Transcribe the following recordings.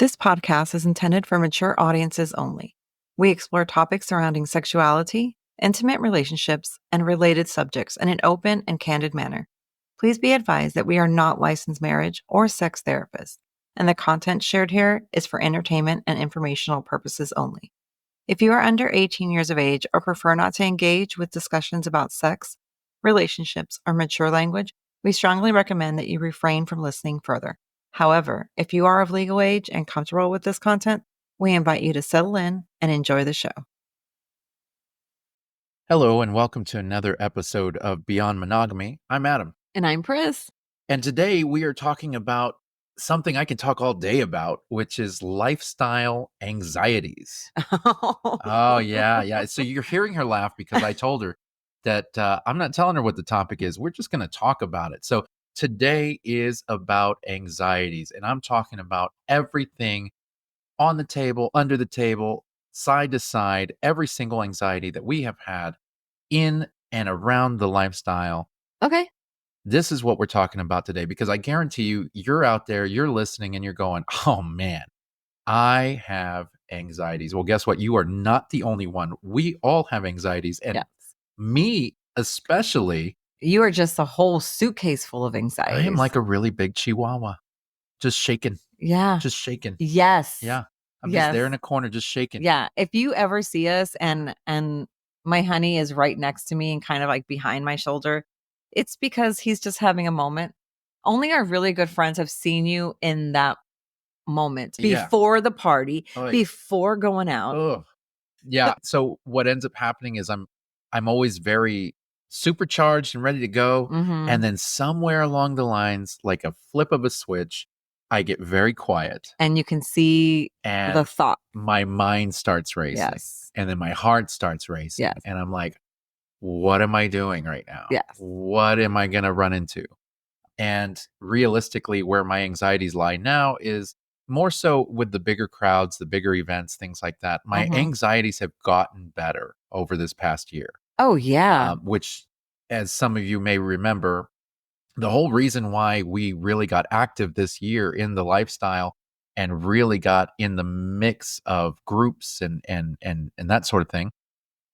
This podcast is intended for mature audiences only. We explore topics surrounding sexuality, intimate relationships, and related subjects in an open and candid manner. Please be advised that we are not licensed marriage or sex therapists, and the content shared here is for entertainment and informational purposes only. If you are under 18 years of age or prefer not to engage with discussions about sex, relationships, or mature language, we strongly recommend that you refrain from listening further. However, if you are of legal age and comfortable with this content, we invite you to settle in and enjoy the show. Hello, and welcome to another episode of Beyond Monogamy. I'm Adam. And I'm Pris. And today we are talking about something I can talk all day about, which is lifestyle anxieties. Oh, yeah. So you're hearing her laugh because I told her that I'm not telling her what the topic is. We're just going to talk about it. So today is about anxieties, and I'm talking about everything on the table, under the table, side to side, every single anxiety that we have had in and around the lifestyle. Okay. This is what we're talking about today, because I guarantee you, you're out there, you're listening, and you're going, oh man, I have anxieties. Well, guess what? You are not the only one. We all have anxieties. And Yes. me, especially, You are just a whole suitcase full of I anxieties. am like a really big chihuahua, just shaking, Yeah. just shaking. Yes. Yeah. I'm Yes. just there in a corner, just shaking. Yeah. If you ever see us and my honey is right next to me and kind of like behind my shoulder, it's because he's just having a moment. Only our really good friends have seen you in that moment Yeah. before the party, Oh, yeah. before going out. Ugh. Yeah. So what ends up happening is I'm always very supercharged and ready to go. Mhm. And then somewhere along the lines, like a flip of a switch, I get very quiet And you can see the and thought. my mind starts racing. Yes. And then my heart starts racing. Yes. And I'm like, what am I doing right now? Yes. What am I going to run into? And realistically, where my anxieties lie now is more so with the bigger crowds, the bigger events, things like that. My Mhm. anxieties have gotten better over this past year, Oh, yeah. which, as some of you may remember, the whole reason why we really got active this year in the lifestyle and really got in the mix of groups and that sort of thing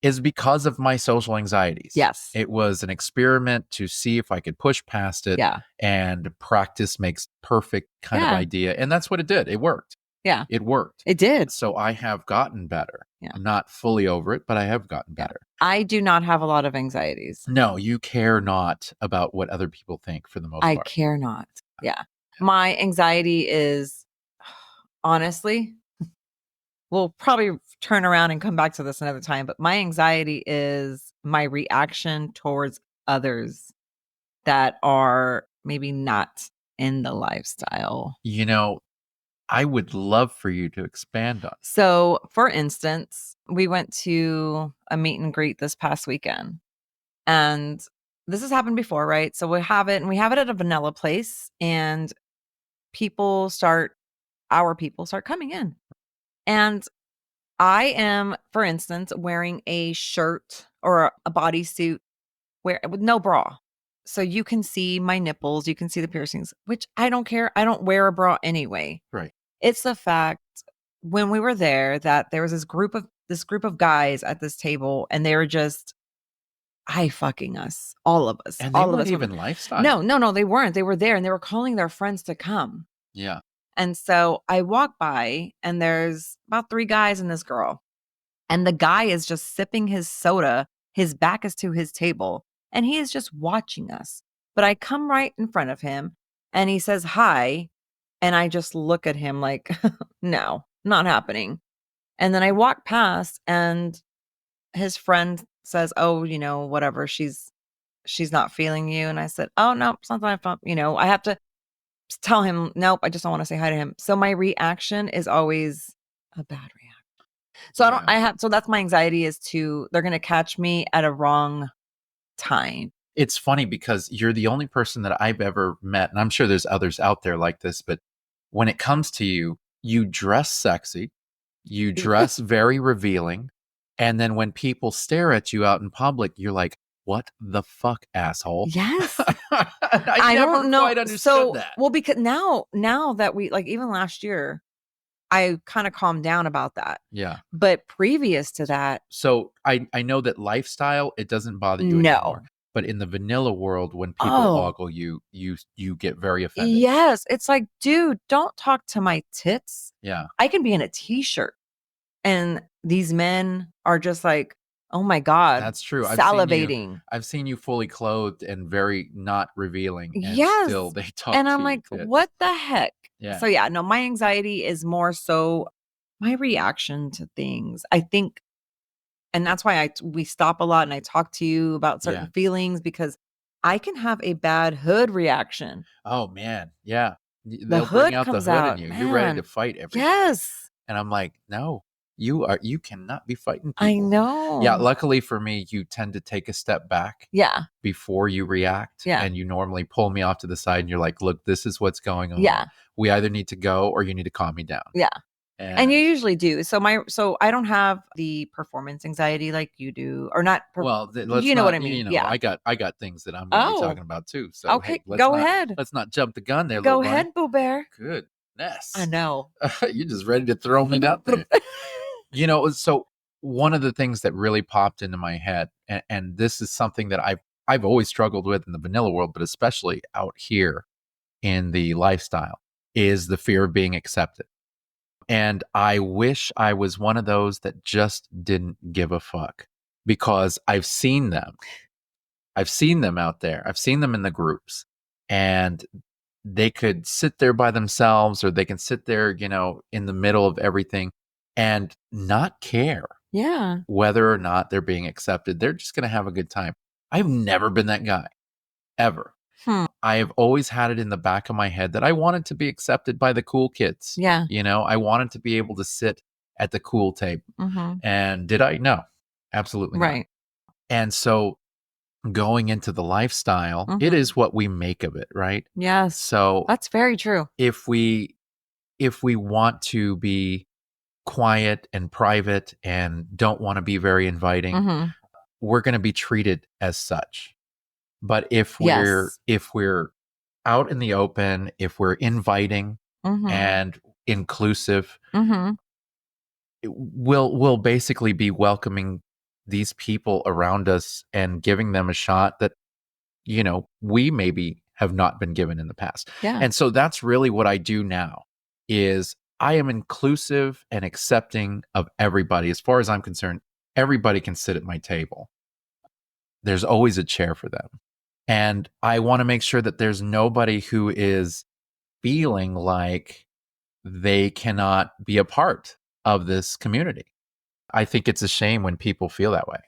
is because of my social anxieties. Yes. It was an experiment to see if I could push past it. Yeah. And practice makes perfect kind of Yeah. idea. And that's what it did. It worked. Yeah. It worked. It did. So I have gotten better. Yeah. I'm not fully over it, but I have gotten better. I do not have a lot of anxieties. No, you care not about what other people think for the most I part. care not. Yeah. My anxiety is honestly, we'll probably turn around and come back to this another time, but my anxiety is my reaction towards others that are maybe not in the lifestyle. You know, I would love for you to expand on it. So, for instance, we went to a meet and greet this past weekend. And this has happened before, right? So we have it at a vanilla place, and our people start coming in. And I am, for instance, wearing a shirt or a bodysuit with no bra. So you can see my nipples, you can see the piercings, which I don't care. I don't wear a bra anyway. Right. It's the fact when we were there that there was this group of guys at this table, and they were just eye fucking us, all of us. And they all of weren't us even women. lifestyle. No, they weren't. They were there and they were calling their friends to come. Yeah. And so I walk by and there's about 3 guys and this girl. And the guy is just sipping his soda. His back is to his table and he is just watching us. But I come right in front of him and he says hi. And I just look at him like, no, not happening. And then I walk past and his friend says, oh, whatever, she's not feeling you. And I said, oh, no, it's not that I felt, I have to tell him, nope, I just don't want to say hi to him. So my reaction is always a bad reaction. So so that's my anxiety is they're going to catch me at a wrong time. It's funny because you're the only person that I've ever met, and I'm sure there's others out there like this, but when it comes to you, you dress sexy, you dress very revealing, and then when people stare at you out in public, you're like, what the fuck, asshole? Yes. I never don't know. quite understood that. Well, because now that we, like, even last year, I kind of calmed down about that. Yeah. But previous to that, So I know that lifestyle, it doesn't bother you anymore. no. But in the vanilla world, when people Oh, ogle you, you get very offended. yes. It's like, dude, don't talk to my tits. Yeah. I can be in a t-shirt. And these men are just like, oh my God, That's true. salivating. I've seen you fully clothed and very not revealing, and still Yes. they talk And to I'm your like, tits. what the heck? Yeah. So yeah, no, my anxiety is more so my reaction to things. I think, and that's why we stop a lot and I talk to you about Yeah. certain feelings because I can have a bad hood reaction. Oh man. Yeah. The They'll bring hood out the comes hood in out, you. You're ready to man. fight everybody. Yes, And I'm like, no, you cannot be fighting I people. Yeah, know. luckily for me, you tend to take a step back Yeah, before you react, yeah, and you normally pull me off to the side and you're like, look, this is what's going on. yeah, We either need to go or you need to calm me down. yeah. And you And usually do. So I don't have the performance anxiety like you do, or not. well, let's You know what not, I mean? you know, Yeah. I got things that I'm going to be Oh, talking about too. So okay. hey, Go ahead. let's not jump the gun there, little Go bunny. ahead, Boo Bear. I Goodness. know. You're just ready to throw me out there. You know, so one of the things that really popped into my head, and this is something that I've always struggled with in the vanilla world, but especially out here in the lifestyle, is the fear of being accepted. And I wish I was one of those that just didn't give a fuck, because I've seen them. I've seen them out there. I've seen them in the groups, and they could sit there by themselves, or they can sit there, in the middle of everything and not care Yeah. whether or not they're being accepted. They're just going to have a good time. I've never been that guy, ever. Hmm. I have always had it in the back of my head that I wanted to be accepted by the cool kids. Yeah. I wanted to be able to sit at the cool table. Mm-hmm. And did I? No, absolutely not. Right. And so going into the lifestyle, it Mm-hmm. is what we make of it, right? Yes. So That's very true. if we want to be quiet and private and don't want to be very inviting, Mm-hmm. we're going to be treated as such. But if we're Yes. if we're out in the open, if we're inviting Mm-hmm. and inclusive, Mm-hmm. we'll basically be welcoming these people around us and giving them a shot that we maybe have not been given in the past. Yeah. And so that's really what I do now, is I am inclusive and accepting of everybody. As far as I'm concerned, everybody can sit at my table. There's always a chair for them. And I want to make sure that there's nobody who is feeling like they cannot be a part of this community. I think it's a shame when people feel that way.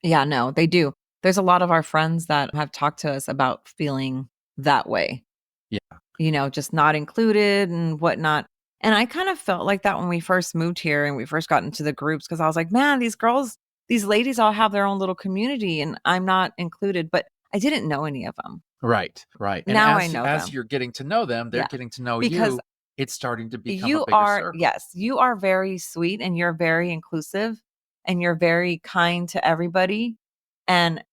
Yeah, no, they do. There's a lot of our friends that have talked to us about feeling that way, Yeah. just not included and whatnot. And I kind of felt like that when we first moved here and we first got into the groups because I was like, man, these girls, these ladies all have their own little community and I'm not included, but I didn't know any of them. Right, right. And Now I as know as them. you're getting to know them, they're Yeah. getting to know Because you. It's starting to become a you bigger are, circle. yes, you are very sweet and you're very inclusive and you're very kind to everybody. And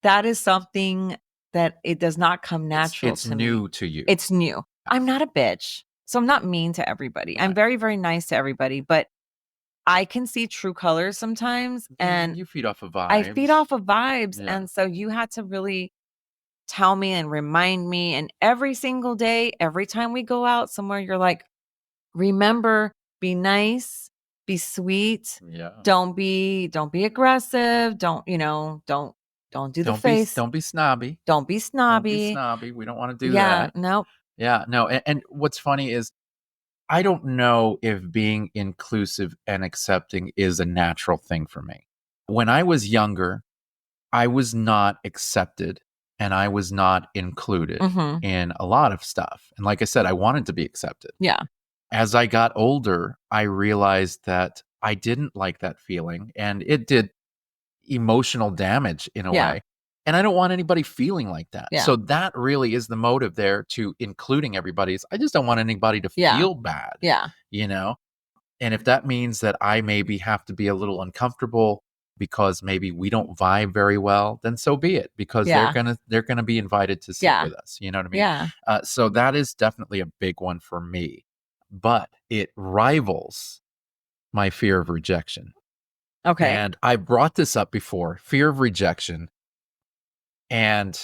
that is something that it does not come natural It's to me. new to you. It's new. I'm not a bitch. So I'm not mean to everybody. I'm Right. very, very nice to everybody, but I can see true colors sometimes and You feed off of I feed vibes. off of vibes. Yeah. And so you had to really tell me and remind me. And every single day, every time we go out somewhere, you're like, remember, be nice, be sweet. Yeah. Don't be aggressive. Don't do the face. Don't be snobby. Don't be Don't be snobby. snobby. We don't want to do Yeah, that. nope. Yeah, no. And what's funny is I don't know if being inclusive and accepting is a natural thing for me. When I was younger, I was not accepted and I was not included Mhm. in a lot of stuff. And like I said, I wanted to be accepted. Yeah, As I got older, I realized that I didn't like that feeling, and it did emotional damage in a yeah, way. And I don't want anybody feeling like that. yeah, So that really is the motive there to including everybody. Is I just don't want anybody to yeah, feel bad, yeah, you know? And if that means that I maybe have to be a little uncomfortable because maybe we don't vibe very well, then so be it, because they're yeah, gonna they're gonna be invited to sit yeah, with us. You know what I mean? yeah, So that is definitely a big one for me. but it rivals my fear of rejection. Okay. And I brought this up before, fear of rejection. And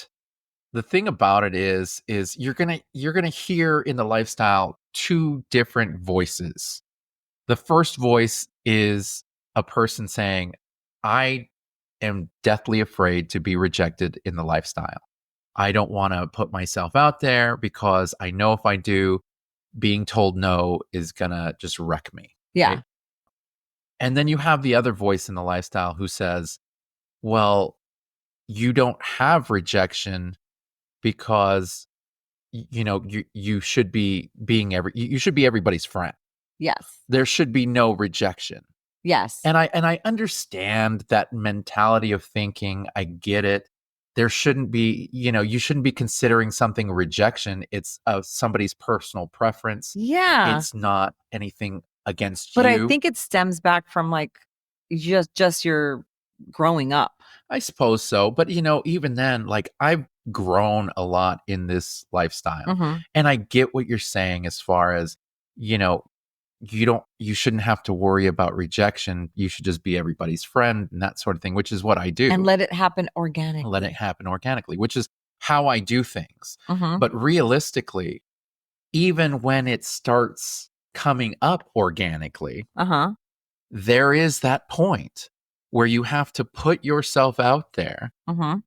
the thing about it is you're gonna hear in the lifestyle two different voices. The first voice is a person saying, I am deathly afraid to be rejected in the lifestyle. I don't want to put myself out there because I know if I do, being told no is gonna just wreck me. Yeah. Right. And then you have the other voice in the lifestyle who says, well, you don't have rejection because you should be being you should be everybody's friend. Yes. There should be no rejection. Yes. And I understand that mentality of thinking. I get it. There shouldn't be, you shouldn't be considering something rejection. It's somebody's personal preference. Yeah. It's not anything against But I you. think it stems back from like just your growing up. I suppose so. But, even then, like I've grown a lot in this lifestyle. Mhm. And I get what you're saying as far as, you know, you shouldn't have to worry about rejection. You should just be everybody's friend and that sort of thing, which is what I And do. let it happen Let it organically. happen organically, which is how I do things. Mhm. But realistically, even when it starts coming up organically, Uh-huh. there is that point where you have to put yourself out there, Mhm.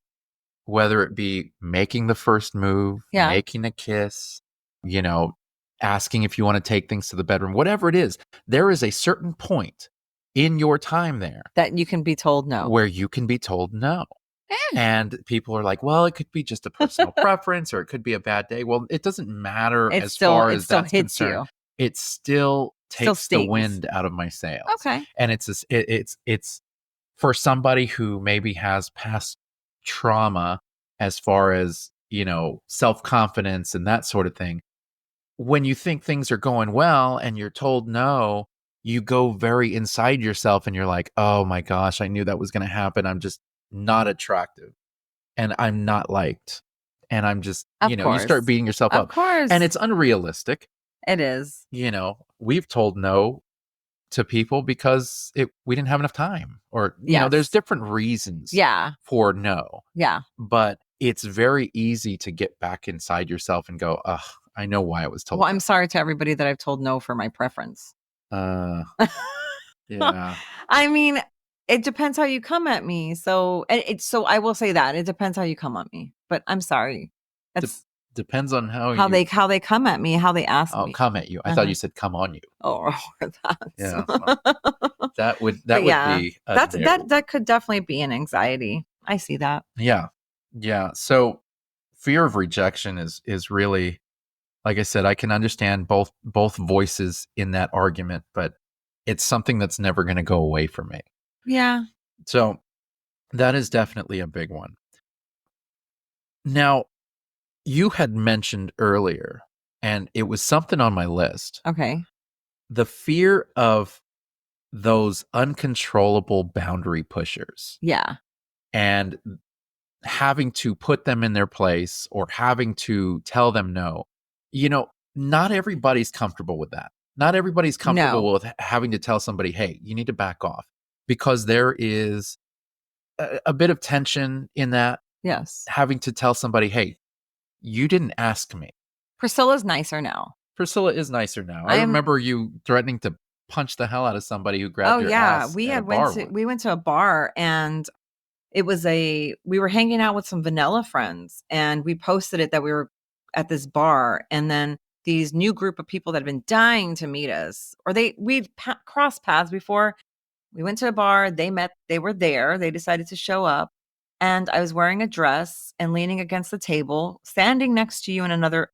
whether it be making the first move, Yeah. making a kiss, you know, asking if you want to take things to the bedroom, whatever it is, there is a certain point in your time there That you can be told no. where you can be told no. Eh. And people are like, well, it could be just a personal preference or it could be a bad day. Well, it doesn't matter It as still far it as still that's hits concerned. you. It still Still takes the stings. wind out of my sails. Okay. And it's for somebody who maybe has past trauma as far as, self-confidence and that sort of thing. When you think things are going well and you're told no, you go very inside yourself and you're like, "Oh my gosh, I knew that was going to happen. I'm just not attractive and I'm not liked." And I'm just, Of you start course. beating yourself Of up. And course. it's unrealistic. It is. We've told no to people because we didn't have enough time or, there's Yes. different reasons Yeah. for no, Yeah. but it's very easy to get back inside yourself and go, ugh, I know why I was told Well, no. I'm sorry to everybody that I've told no for my preference. Uh, yeah. I mean, it depends how you come at me. So I will say that it depends how you come at me. But I'm sorry. De- That's depends on how how you they come at me, how they ask I'll me. come at you. I thought Uh-huh. you said come on you. Or that's Yeah. Well, that would but that would yeah, be a that's no. that could definitely be an anxiety. I see that. Yeah. Yeah. So fear of rejection is really, like I said, I can understand both voices in that argument, but it's something that's never going to go away from me. Yeah. So that is definitely a big one. Now, you had mentioned earlier, and it was something on my list, Okay. the fear of those uncontrollable boundary pushers Yeah. and having to put them in their place or having to tell them no. Not everybody's comfortable with that. Not everybody's No. comfortable with having to tell somebody, hey, you need to back off because there is a bit of tension in that, Yes. having to tell somebody, hey, you didn't ask me. Priscilla's nicer now. Priscilla is nicer now. I I'm remember you threatening to punch the hell out of somebody who Oh grabbed your yeah, ass at a bar once. we went to a bar and we were hanging out with some vanilla friends and we posted it that we were at this bar and then these new group of people that had been dying to meet us or we'd crossed paths before. We went to a bar, they were there, they decided to show up and I was wearing a dress and leaning against the table, standing next to you and another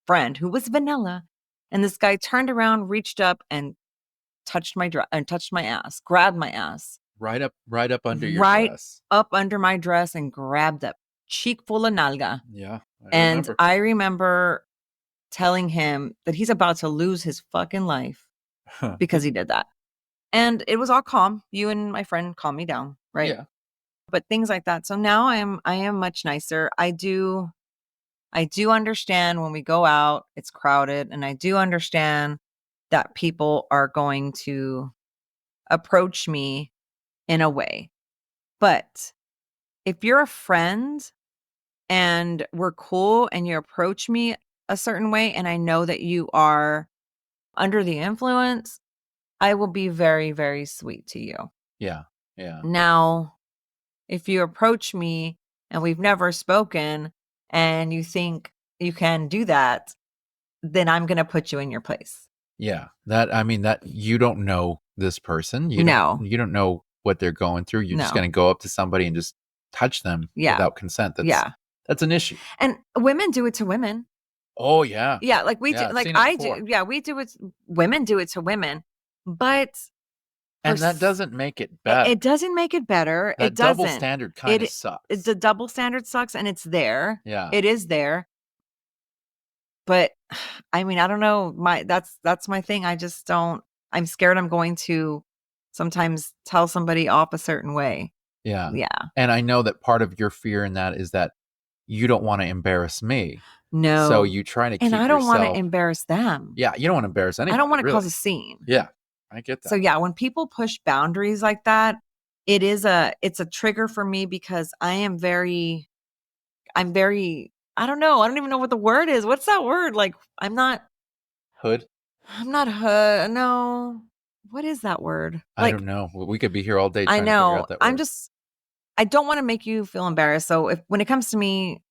friend who was vanilla. And this guy turned around, reached up and touched my dress and touched my ass, grabbed my ass Right up under your right dress. up under my dress and grabbed a cheek full of nalga. Yeah, I And remember. I remember telling him that he's about to lose his fucking life because he did that. And it was all calm. You and my friend calmed me down, right? Yeah. But things like that. So now I am much nicer. I do understand when we go out, it's crowded, and I do understand that people are going to approach me in a way. But if you're a friend and we're cool and you approach me a certain way and I know that you are under the influence, I will be very, very sweet to you. Yeah. Yeah. Now, if you approach me and we've never spoken and you think you can do that, then I'm going to put you in your place. Yeah. That you don't know this person. No, You don't know what they're going through. You're just no. going to go up to somebody and just touch them Yeah. without consent. Yeah. That's an issue. And women do it to women. Oh yeah. Yeah, like we do, Yeah, I've like seen it I before. do. Yeah, we do it. Women do it to women, but for And that doesn't make it it, better. it doesn't make it better. It That double doesn't. standard kind of It sucks. the double standard sucks, and it's there. Yeah. It is there, but I mean, I don't know. That's my thing. I just don't. I'm scared. I'm going to sometimes tell somebody off a certain way. Yeah. Yeah. And I know that part of your fear in that is that you don't want to embarrass me. So No, you try to and keep I don't want to yourself. embarrass them. Yeah, you don't want to embarrass I don't anybody, want to really. cause a scene. Yeah. I get So that. yeah, when people push boundaries like that, it's a trigger for me because I'm very I don't know. I don't even know what the word is. What's that word? Like Hood? I'm not no. What is that word? I Like don't know. We could be here all day I trying to figure out know. that word. I don't want to make you feel embarrassed. So if when it comes to me,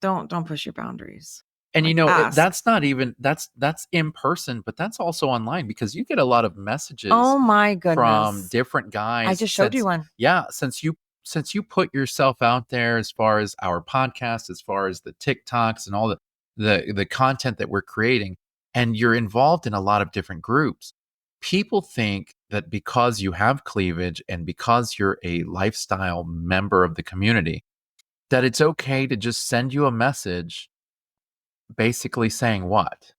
don't push your boundaries. And Like ask. that's not even that's in person, but that's also online because you get a lot of messages Oh my from goodness. different I guys just showed you since one. yeah, since you put yourself out there as far as our podcast, as far as the TikToks and all the content that we're creating, and you're involved in a lot of different groups. People think that because you have cleavage and because you're a lifestyle member of the community, that it's okay to just send you a message basically saying what?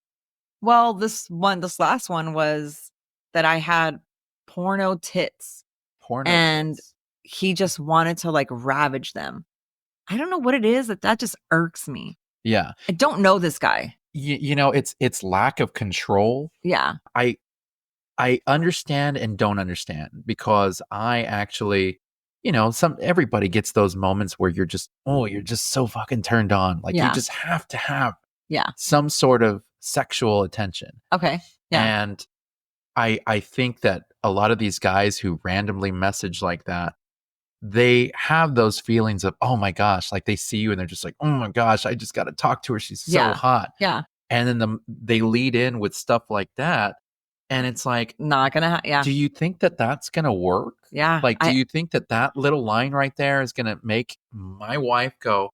Well, this last one was that I had porno tits Porno and tits. he just wanted to like ravage them. I don't know what it is that just irks me. Yeah. I don't know this guy. It's lack of control. Yeah. I I understand and don't understand because I actually, some everybody gets those moments where you're just so fucking turned on. Like you Yeah. just have to have Yeah. some sort of sexual attention. Okay. Yeah. And I think that a lot of these guys who randomly message like that, they have those feelings of, oh my gosh, like they see you and they're just like, oh my gosh, I just got to talk to her. She's so Yeah. hot. Yeah. And then they lead in with stuff like that. And it's like, Not gonna yeah. do you think that that's going to work? Yeah. Like, do you think that that little line right there is going to make my wife go,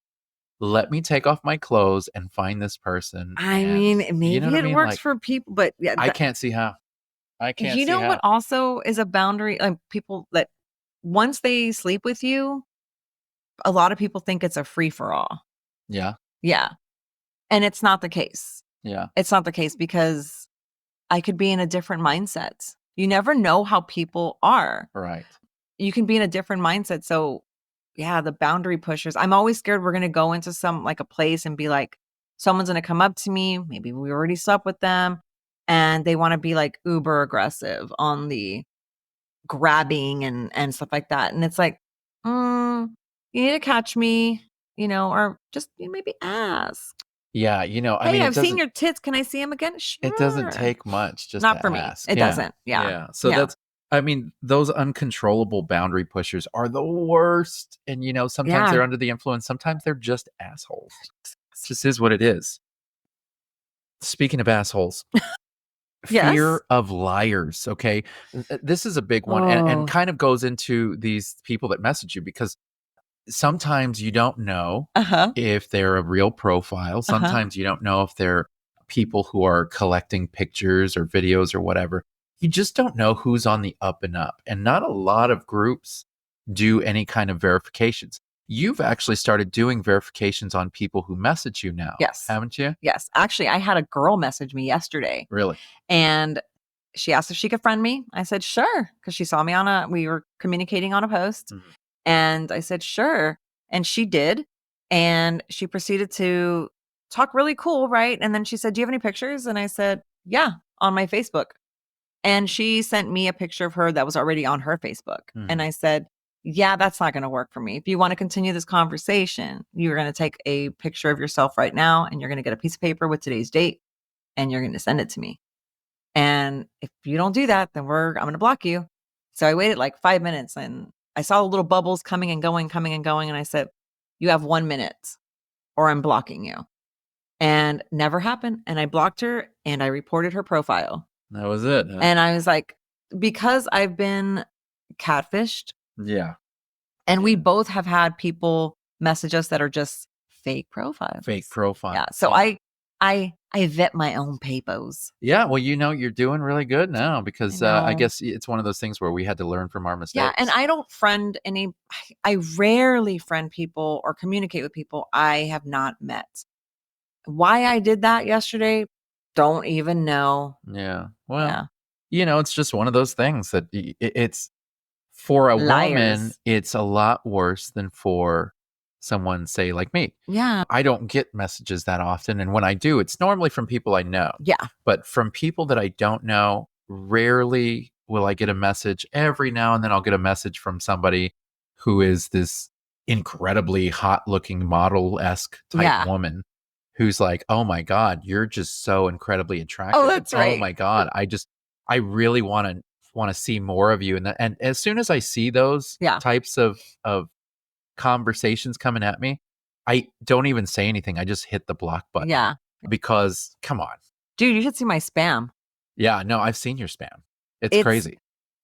let me take off my clothes and find this person? I And mean, you know maybe what I it mean? works Like, for people, but yeah, I can't see how. I can't you see know what how. also is a boundary? People that once they sleep with you, a lot of people think it's a free for all. Yeah. Yeah. And it's not the case. Yeah. It's not the case because I could be in a different mindset. You never know how people are. Right. You can be in a different mindset. So, yeah, the boundary pushers. I'm always scared we're going to go into a place and be like, someone's going to come up to me. Maybe we already slept with them and they want to be like uber aggressive on the grabbing and stuff like that. And it's like, you need to catch me, or just maybe ask. Yeah. Hey, I've seen your tits. Can I see them again? it doesn't Sure. take much just Not to for me. ask. It Yeah. doesn't. Yeah. Yeah. So Yeah. those uncontrollable boundary pushers are the worst. And, sometimes Yeah. they're under the influence. Sometimes they're just assholes. It just is what it is. Speaking of assholes, Yes. fear of liars. Okay. This is a big one and Oh. kind of goes into these people that message you because sometimes you don't know Uh-huh. if they're a real profile. Uh-huh. Sometimes you don't know if they're people who are collecting pictures or videos or whatever. You just don't know who's on the up and up. And not a lot of groups do any kind of verifications. You've actually started doing verifications on people who message you now, Yes. haven't you? Yes. Actually, I had a girl message me yesterday Really? and she asked if she could friend me. I said, sure. Because she saw me we were communicating on a post. Mhm. And I said, sure. And she did. And she proceeded to talk really cool, right? And then she said, do you have any pictures? And I said, yeah, on my Facebook. And she sent me a picture of her that was already on her Facebook. And I said, yeah, that's not going to work for me. If you want to continue this conversation, you're going to take a picture of yourself right now and you're going to get a piece of paper with today's date and you're going to send it to me. And if you don't do that, then I'm going to block you. So I waited like 5 minutes and I saw the little bubbles coming and going, coming and going. And I said, you have 1 minute or I'm blocking you. And never happened. And I blocked her and I reported her profile. That was it. Huh? And I was like, because I've been catfished. Yeah. And we both have had people message us that are just fake profiles. Fake profile. Yeah. So I vet my own papers. Yeah. Well, you're doing really good now because I guess it's one of those things where we had to learn from our mistakes. Yeah. And I don't friend I rarely friend people or communicate with people I have not met. Why I did that yesterday, don't even know. Yeah. Well, it's just one of those things that it's for a woman, it's a lot worse than for someone, say, like me. Yeah. I don't get messages that often. And when I do, it's normally from people I know. Yeah. But from people that I don't know, rarely will I get a message. Every now and then I'll get a message from somebody who is this incredibly hot looking model-esque type woman who's like, oh my God, you're just so incredibly attractive. Oh, that's right. Oh my God. I really want to see more of you. And as soon as I see those types of conversations coming at me, I don't even say anything. I just hit the block button. Yeah. Because come on. Dude, you should see my spam. Yeah, no, I've seen your spam. It's crazy.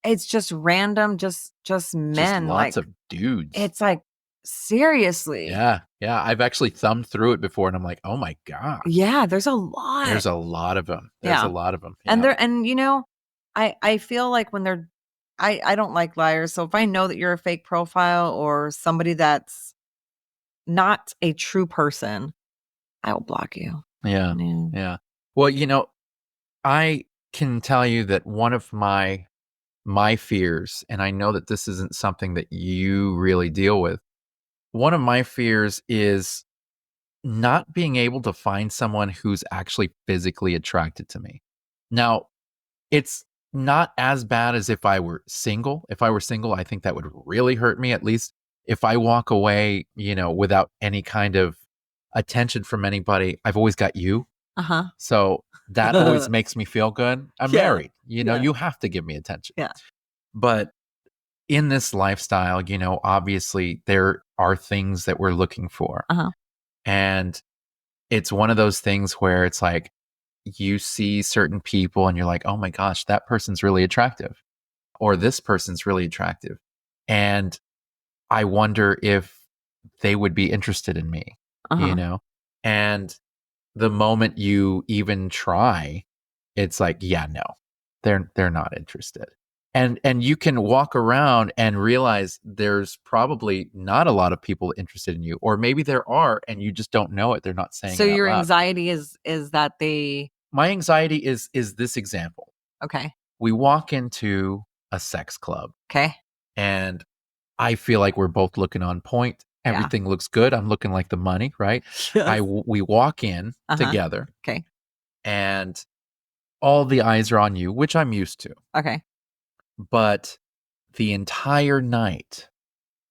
It's just random, just men. Just lots of dudes. It's like, seriously. Yeah. Yeah. I've actually thumbed through it before and I'm like, oh my God. Yeah, there's a lot. There's a lot of them. There's a lot of them. Yeah. And I feel like when they're I don't like liars. So if I know that you're a fake profile or somebody that's not a true person, I will block you. Yeah. Yeah. Well, I can tell you that one of my fears, and I know that this isn't something that you really deal with. One of my fears is not being able to find someone who's actually physically attracted to me. Now, it's not as bad as if I were single. If I were single, I think that would really hurt me. At least if I walk away, without any kind of attention from anybody, I've always got you. Uh-huh. So that always makes me feel good. I'm married. You have to give me attention. Yeah. But in this lifestyle, obviously there are things that we're looking for. Uh-huh. And it's one of those things where it's like you see certain people and you're like, oh my gosh, that person's really attractive. Or this person's really attractive. And I wonder if they would be interested in me, And the moment you even try, it's like, yeah, no, they're not interested. And you can walk around and realize there's probably not a lot of people interested in you, or maybe there are and you just don't know it. They're not saying so it out your loud. anxiety is that My anxiety is this example. Okay. We walk into a sex club. Okay. And I feel like we're both looking on point. Everything looks good. I'm looking like the money, right? Yes. We walk in together. Okay. And all the eyes are on you, which I'm used to. Okay. But the entire night,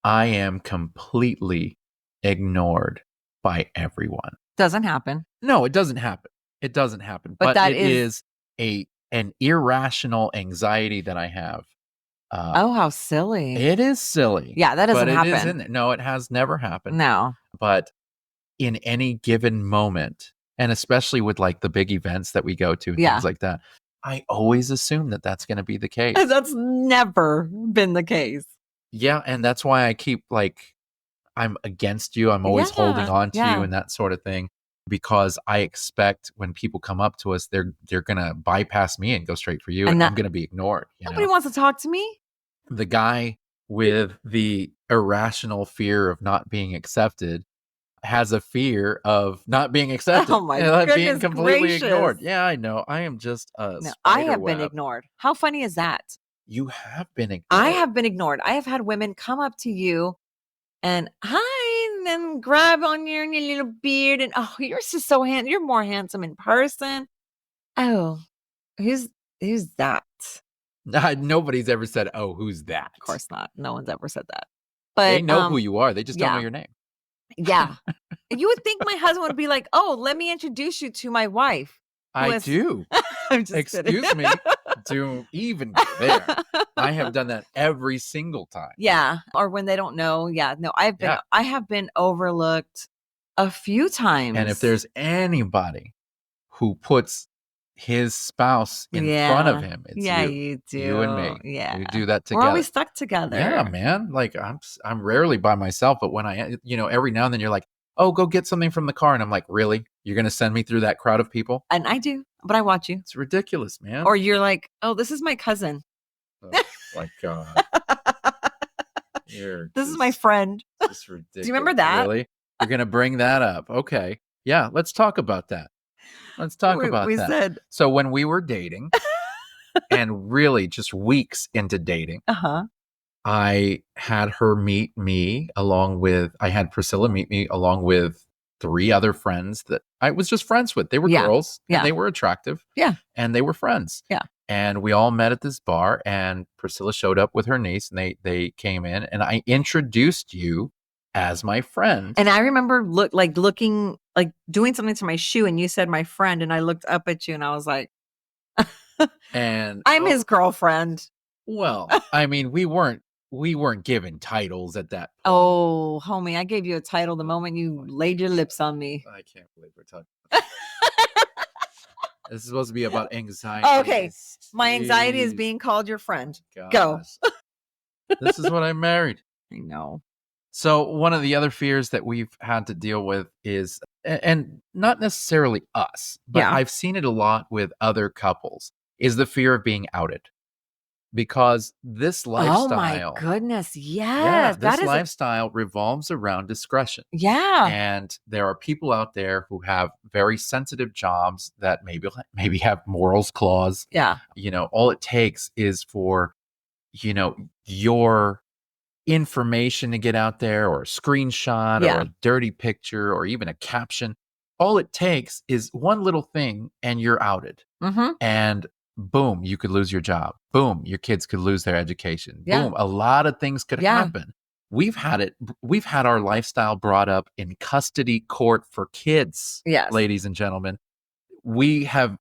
I am completely ignored by everyone. Doesn't happen. No, it doesn't happen. It doesn't happen. But that it is an irrational anxiety that I have. Oh, how silly. It is silly. Yeah, that doesn't happen. It is in there. No, it has never happened. No. But in any given moment, and especially with like the big events that we go to and things like that, I always assume that that's going to be the case. That's never been the case. Yeah. And that's why I keep I'm against you. I'm always holding on to you and that sort of thing, because I expect when people come up to us, they're going to bypass me and go straight for you. And I'm going to be ignored. Nobody wants to talk to me. The guy with the irrational fear of not being accepted has a fear of not being accepted. Oh my goodness, being completely gracious. ignored. Yeah, I know. I am just a spider I have web. been ignored. How funny is that? You have been ignored. I have been ignored. I have had women come up to you and hi, and then grab on your little beard and oh, you're just so handsome. You're more handsome in person. Oh, Who's that? Nobody's ever said, "Oh, who's that?" Of course not. No one's ever said that. They But, know who you are. They just don't know yeah. your name. Yeah. You would think my husband would be like, "Oh, let me introduce you to my wife, who I is." do. I'm just kidding. Excuse me. Don't even go there. I have done that every single time. Yeah, or when they don't know. Yeah, no, Yeah. I have been overlooked a few And if times. there's anybody who puts his spouse in front of Yeah. him, it's Yeah, you. you You and do. me. Yeah. We do that We're always together. stuck Yeah, together. man. Like I'm rarely by myself, but when every now and then you're like, "Oh, go get something from the car." And I'm like, "Really? You're going to send me through that crowd of people?" And I do, but I watch you. It's ridiculous, man. Or you're like, "Oh, this is my cousin. Oh my god. You're This is my friend." just Do you remember ridiculous. that? Really? You're going to bring that up. Okay. Yeah, let's talk about that. Let's talk about We that. said So when we were dating and really just weeks into dating, uh-huh. I had her meet me I had Priscilla meet me along with 3 other friends that I was just friends with. They were Yeah. girls and Yeah. they were attractive Yeah. and they were friends. Yeah. And we all met at this bar and Priscilla showed up with her niece and they came in and I introduced you as my friend. And I remember looking, like doing something to my shoe, and you said my friend, and I looked up at you and I was like, And I'm his girlfriend. well, I mean, we weren't given titles at that point. Oh, homie, I gave you a title the moment you laid your lips on me. I can't believe we're talking about this is supposed to be about anxiety. Okay. My anxiety is being called your friend. Go. This is what I married. I know. So one of the other fears that we've had to deal with is, and not necessarily us, but Yeah. I've seen it a lot with other couples, is the fear of being outed. Because this Oh my lifestyle, goodness. yeah, Yes. That this is lifestyle revolves around discretion. yeah. And there are people out there who have very sensitive jobs that maybe have morals clause. Yeah. All it takes is for, your information to get out there or a screenshot or Yeah. a dirty picture or even a caption. All it takes is one little thing and you're outed. Mm-hmm. And boom, you could lose your job. Boom, your kids could lose their education. Yeah. Boom, a lot of things could Yeah. happen. We've had our lifestyle brought up in custody court for kids, Yes. ladies and gentlemen. We've had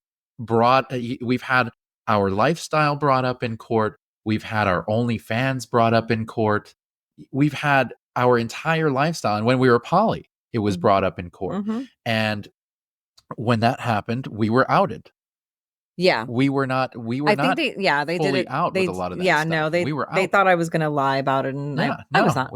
our lifestyle brought up in court. We've had our OnlyFans brought up in court. We've had our entire lifestyle. And when we were poly, it was brought up in court. Mm-hmm. And when that happened, we were outed. Yeah. We were not I think they did fully it. out with a lot of that Yeah, stuff. no, We were they out. thought I was gonna lie about it, and Yeah, I was no. not.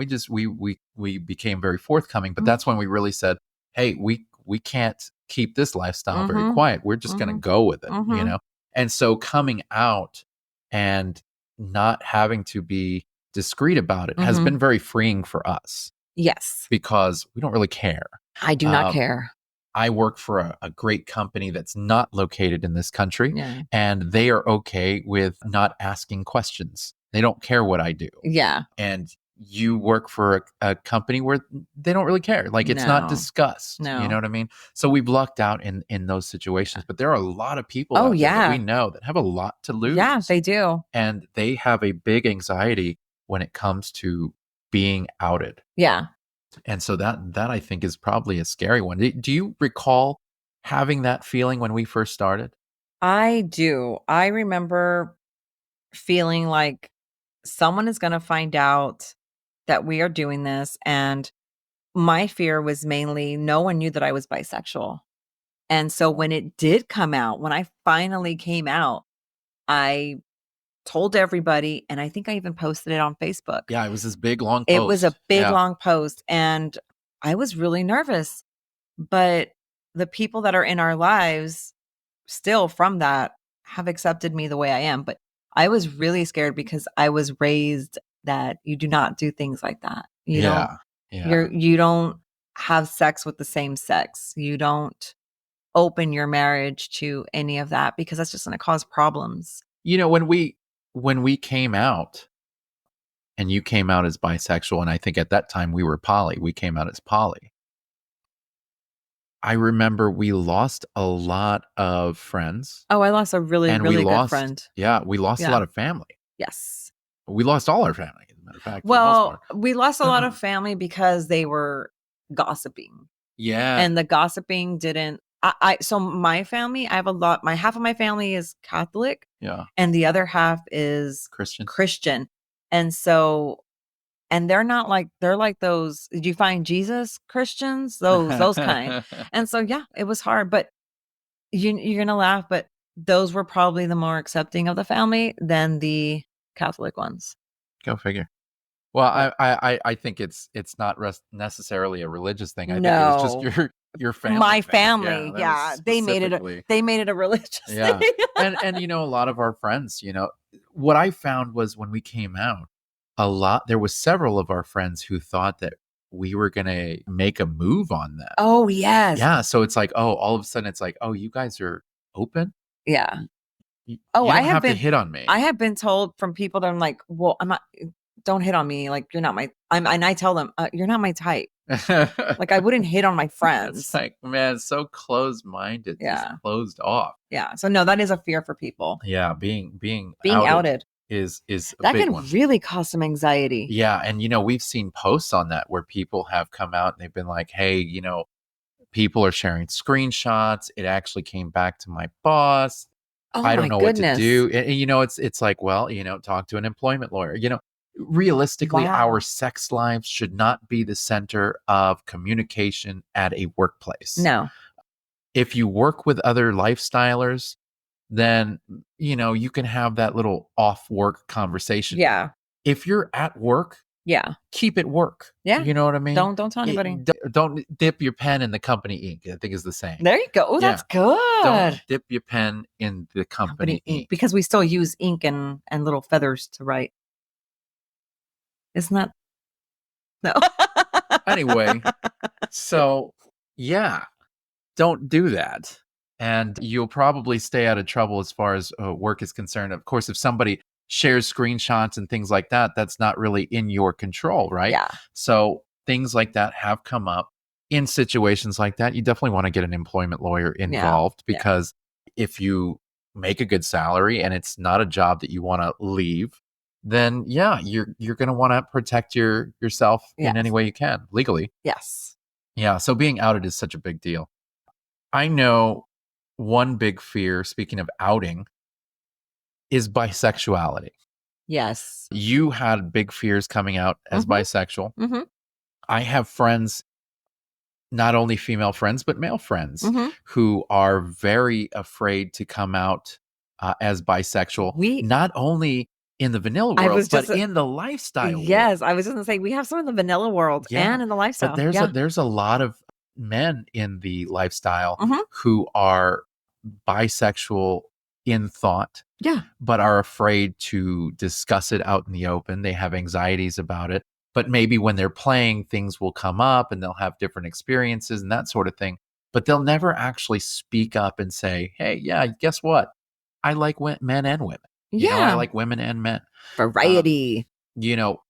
We became very forthcoming, but Mhm. that's when we really said, "Hey, we can't keep this lifestyle very Mhm. quiet. We're just going to Mhm. go with it," Mhm. And so coming out and not having to be discreet about it has Mhm. been very freeing for us Yes. because we don't really care. I do not Um, care. I work for a great company that's not located in this country, Yeah. and they are okay with not asking questions. They don't care what I do. Yeah. And you work for a company where they don't really care. Like it's not No. discussed. You No. know what I mean? So we've lucked out in those situations. But there are a lot of people Oh, out there that we yeah. know that have a lot to lose. Yeah, they do. And they have a big anxiety when it comes to being outed. Yeah. And so that I think is probably a scary one. Do you recall having that feeling when we first started? I do. I remember feeling like someone is gonna find out that we are doing this, and my fear was mainly no one knew that I was bisexual. And so when it did come out, when I finally came out, I told everybody, and I think I even posted it on Facebook. Yeah, it was this big long It was a post. big, Yeah. long post, and I was really nervous. But the people that are in our lives still from that have accepted me the way I am. But I was really scared because I was raised that you do not do things like that. Yeah. Yeah. You don't have sex with the same sex. You don't open your marriage to any of that because that's just going to cause problems. When we came out and you came out as bisexual, and I think at that time we were poly, we came out as poly. I remember we lost a lot of friends, Oh, I lost a really, and we really good lost, friend. yeah, we lost a Yeah. lot of family. Yes. We lost all our family, as a matter of fact, for the most Well, part. we lost a lot of family because they were gossiping. Yeah. And the gossiping didn't so my family, I have a lot my half of my family is Catholic Yeah. and the other half is Christian. Christian. And so and they're not like they're like those did you find Jesus Christians? Those kind. And so yeah, it was hard, but you're gonna laugh, but those were probably the more accepting of the family than the Catholic ones. Go figure. Well, But I think it's not necessarily a religious thing. I think it was just no. your family My thing. Yeah, family, that was yeah, specifically. they made it a religious thing. Yeah. And a lot of our friends, what I found was when we came out, there was several of our friends who thought that we were going to make a move on them. Oh, yes. Yeah, so it's like, oh, all of a sudden it's like, oh, you guys are open? Yeah. Oh, You don't have to hit on I me. have been told from people that I'm like, "Well, I'm not don't hit on me, like, you're not my" and I tell them, "You're not my type." Like, I wouldn't hit on my It's friends. like, man, so closed-minded, just Yeah. closed off. Yeah. So, no, that is a fear for people. Yeah, being Being outed outed. is a That big can one. really cause some anxiety. Yeah, and we've seen posts on that where people have come out and they've been like, "Hey, people are sharing screenshots. It actually came back to my boss. Oh I don't my know what to goodness. do." And it's like, well, talk to an employment lawyer. Realistically, our Wow. sex lives should not be the center of communication at a workplace. No. If you work with other lifestylers, then you can have that little off work conversation. Yeah. If you're at work, Yeah. keep it work. Yeah. You know what I mean? Don't tell anybody. Don't dip your pen in the company ink, I think is the saying. There you go. Oh, Yeah. that's good. Don't dip your pen in the Company company ink, ink. because we still use ink and little feathers to write. Isn't that no? Anyway, so yeah, don't do that. And you'll probably stay out of trouble as far as work is concerned. Of course, if somebody shares screenshots and things like that, that's not really in your control, right? Yeah. So things like that have come up. In situations like that, you definitely want to get an employment lawyer Yeah. involved, Yeah. because if you make a good salary and it's not a job that you want to leave, then yeah, you're going to want to protect yourself in any Yes. way you can legally. Yes. Yeah, so being outed is such a big deal. I know one big fear, speaking of outing, is bisexuality. Yes. You had big fears coming out as Mhm. bisexual. Mhm. I have friends, not only female friends, but male friends, Mhm. who are very afraid to come out as bisexual, We not only in the vanilla I world, was but just in the lifestyle world. yes, I was just gonna say we have some in the vanilla world Yeah. and in the But lifestyle. there's a Yeah. there's a lot of men in the lifestyle Mhm. who are bisexual in thought, Yeah. but are afraid to discuss it out in the open. They have anxieties about it. But maybe when they're playing, things will come up and they'll have different experiences and that sort of thing. But they'll never actually speak up and say, hey, yeah, guess what? I like men and women. I Yeah. like women and men. Um, Variety. you know,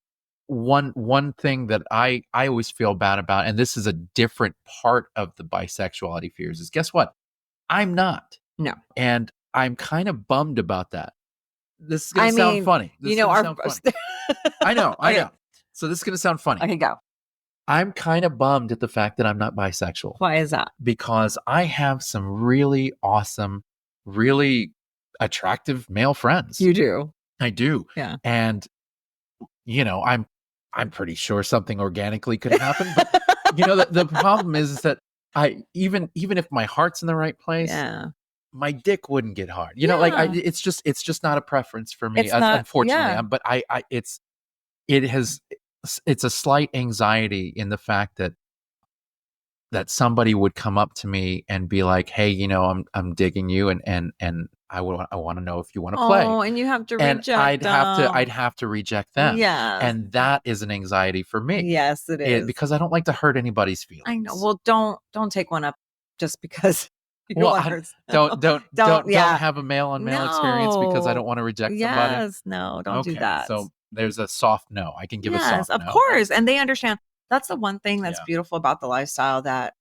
one thing that I always feel bad about, and this is a different part of the bisexuality fears, is guess what? I'm not. No. And I'm kind of bummed about that. This is gonna I sound mean, funny. This is our gonna sound funny. I Okay. know. So this is gonna sound funny. Okay, go. I'm kind of bummed at the fact that I'm not bisexual, Why is that? because I have some really awesome, really attractive male friends. You do. I do. Yeah. And I'm pretty sure something organically could happen. But the problem is that I even if my heart's in the right place, Yeah. my dick wouldn't get hard. Yeah. It's just not a preference for me, It's not unfortunately. yeah. But it's a slight anxiety in the fact that somebody would come up to me and be like, "Hey, I'm digging you, and I want to know if you want to play." Oh, and you have to And reject I'd them. have to reject them, Yes. and that is an anxiety for me, Yes, it is. because I don't like to hurt anybody's I know. feelings. Well, don't take one up just because you Well, want I her don't don't don't don't yeah. have a male on male experience because I No. don't want to reject somebody. Yes, no, don't do Okay, that. so there's a soft no. I can give a Yes, soft of no. course, and they understand. That's the one thing that's Yeah. beautiful about the lifestyle that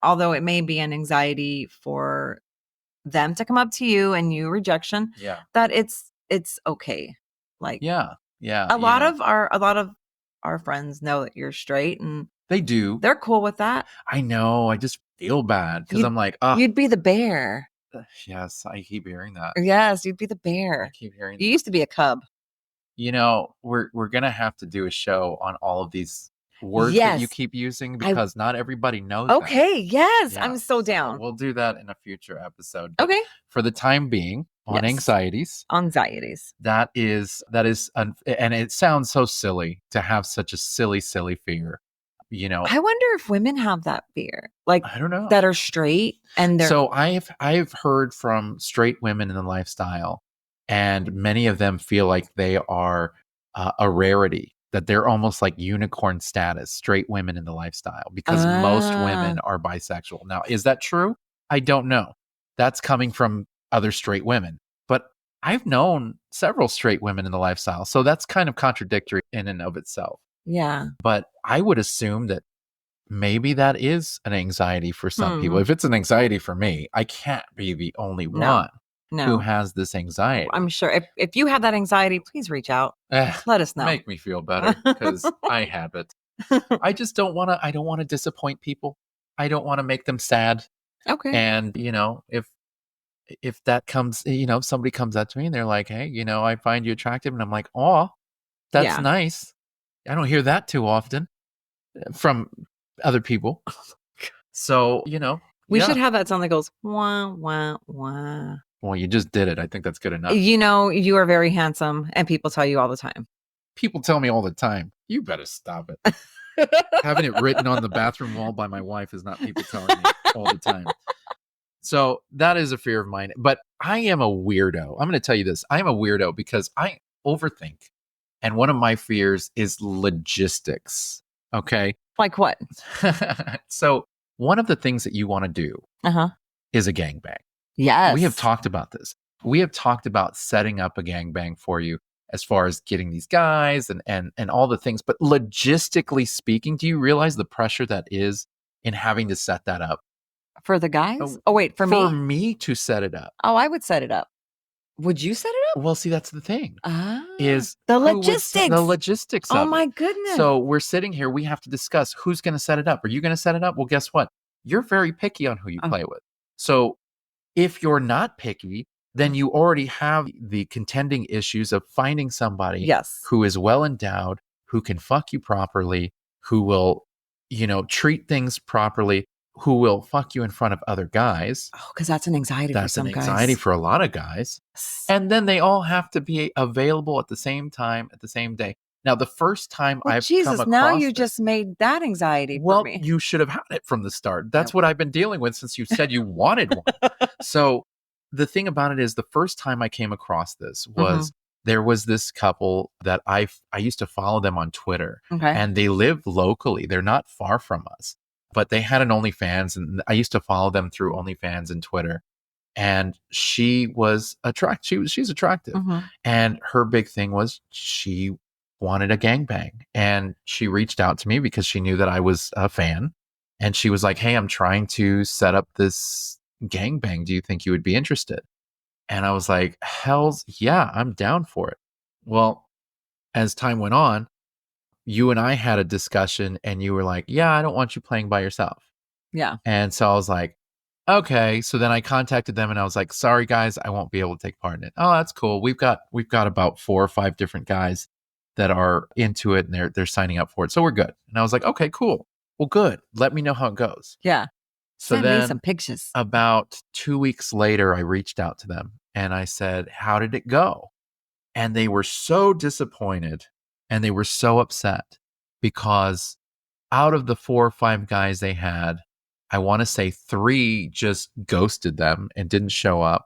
although it may be an anxiety for them to come up to you and you rejection, Yeah. that it's okay. Like Yeah. Yeah. a lot of our friends know that you're straight and They do. they're cool with that. I know. I just feel bad because I'm like, oh, You'd be the bear. yes, I keep hearing that. Yes, you'd be the I bear. keep hearing You that. used to be a cub. We're gonna have to do a show on all of these words that you Yes. keep using I because not everybody knows that. Okay, yes, Yeah. I'm so down. We'll do that in a future episode. But Okay. for the time being, on Yes. anxieties, Anxieties. and it sounds so silly to have such a silly fear. I wonder if women have that fear, like I don't know. that are straight and they're So I've heard from straight women in the lifestyle, and many of them feel like they are a rarity, that they're almost like unicorn status, straight women in the lifestyle, because most ah, women are bisexual. Now, is that true? I don't know. That's coming from other straight women, but I've known several straight women in the lifestyle, so that's kind of contradictory in and of itself. yeah. But I would assume that maybe that is an anxiety for some people. Hmm. If it's an anxiety for me, I can't be the only No. one who No. has this anxiety. I'm sure if you have that anxiety, please reach out. Eh, Let us know. make me feel better because I have it. I just don't want to. I don't want to disappoint people. I don't want to make them sad. Okay. And if that comes, if somebody comes up to me and they're like, "Hey, I find you attractive," and I'm like, "Oh, that's Yeah. nice." I don't hear that too often from other people. So, We yeah. should have that sound that goes wah wah wah. Well, you just did it. I think that's good enough. You are very handsome and people tell you all the time. People tell me all the time, you better stop it. Having it written on the bathroom wall by my wife is not people telling me all the time. So that is a fear of mine. But I am a weirdo. I'm going to tell you this. I am a weirdo because I overthink. And one of my fears is logistics. Okay. Like what? So one of the things that you want to do Uh-huh. is a gangbang. Yes. We have talked about this. We have talked about setting up a gangbang for you as far as getting these guys and all the things. But logistically speaking, do you realize the pressure that is in having to set that up? For the guys? Oh, Oh, wait, for For me? me to set it up. Oh, I would set it up. Would you set it up? Well, see, that's the thing. Ah, Is the who would set the logistics. logistics Oh of my it. goodness. So we're sitting here. We have to discuss who's going to set it up. Are you going to set it up? Well, guess what? You're very picky on who you Oh. play with. So if you're not picky, then you already have the contending issues of finding somebody Yes. who is well endowed, who can fuck you properly, who will, treat things properly, who will fuck you in front of other guys. Oh, because that's an anxiety for That's some an anxiety guys. for a lot of guys. And then they all have to be available at the same time, at the same day. Now, the first time Well, I've come Jesus, across now you this, just made that anxiety for well, me. you should have had it from the start. That's Nope. what I've been dealing with since you said you wanted one. So the thing about it is the first time I came across this was there was this couple that I used to follow them on Twitter, Okay. and they live locally. They're not far from us, but they had an OnlyFans, and I used to follow them through OnlyFans and Twitter. And she was attractive. She's attractive. And her big thing was she wanted a gangbang. And she reached out to me because she knew that I was a fan. And she was like, "Hey, I'm trying to set up this gangbang. Do you think you would be interested?" And I was like, "Hell's yeah, I'm down for it." Well, as time went on, you and I had a discussion and you were like, "Yeah, I don't want you playing by yourself." Yeah. And so I was like, okay. So then I contacted them and I was like, "Sorry guys, I won't be able to take part in it." "Oh, that's cool. We've got about 4 or 5 different guys that are into it and they're signing up for it. So we're good." And I was like, "Okay, cool. Well, good. Let me know how it goes." Yeah. So Send me then some pictures. about 2 weeks later, I reached out to them and I said, "How did it go?" And they were so disappointed and they were so upset because out of the 4 or 5 guys they had, I want to say 3 just ghosted them and didn't show up.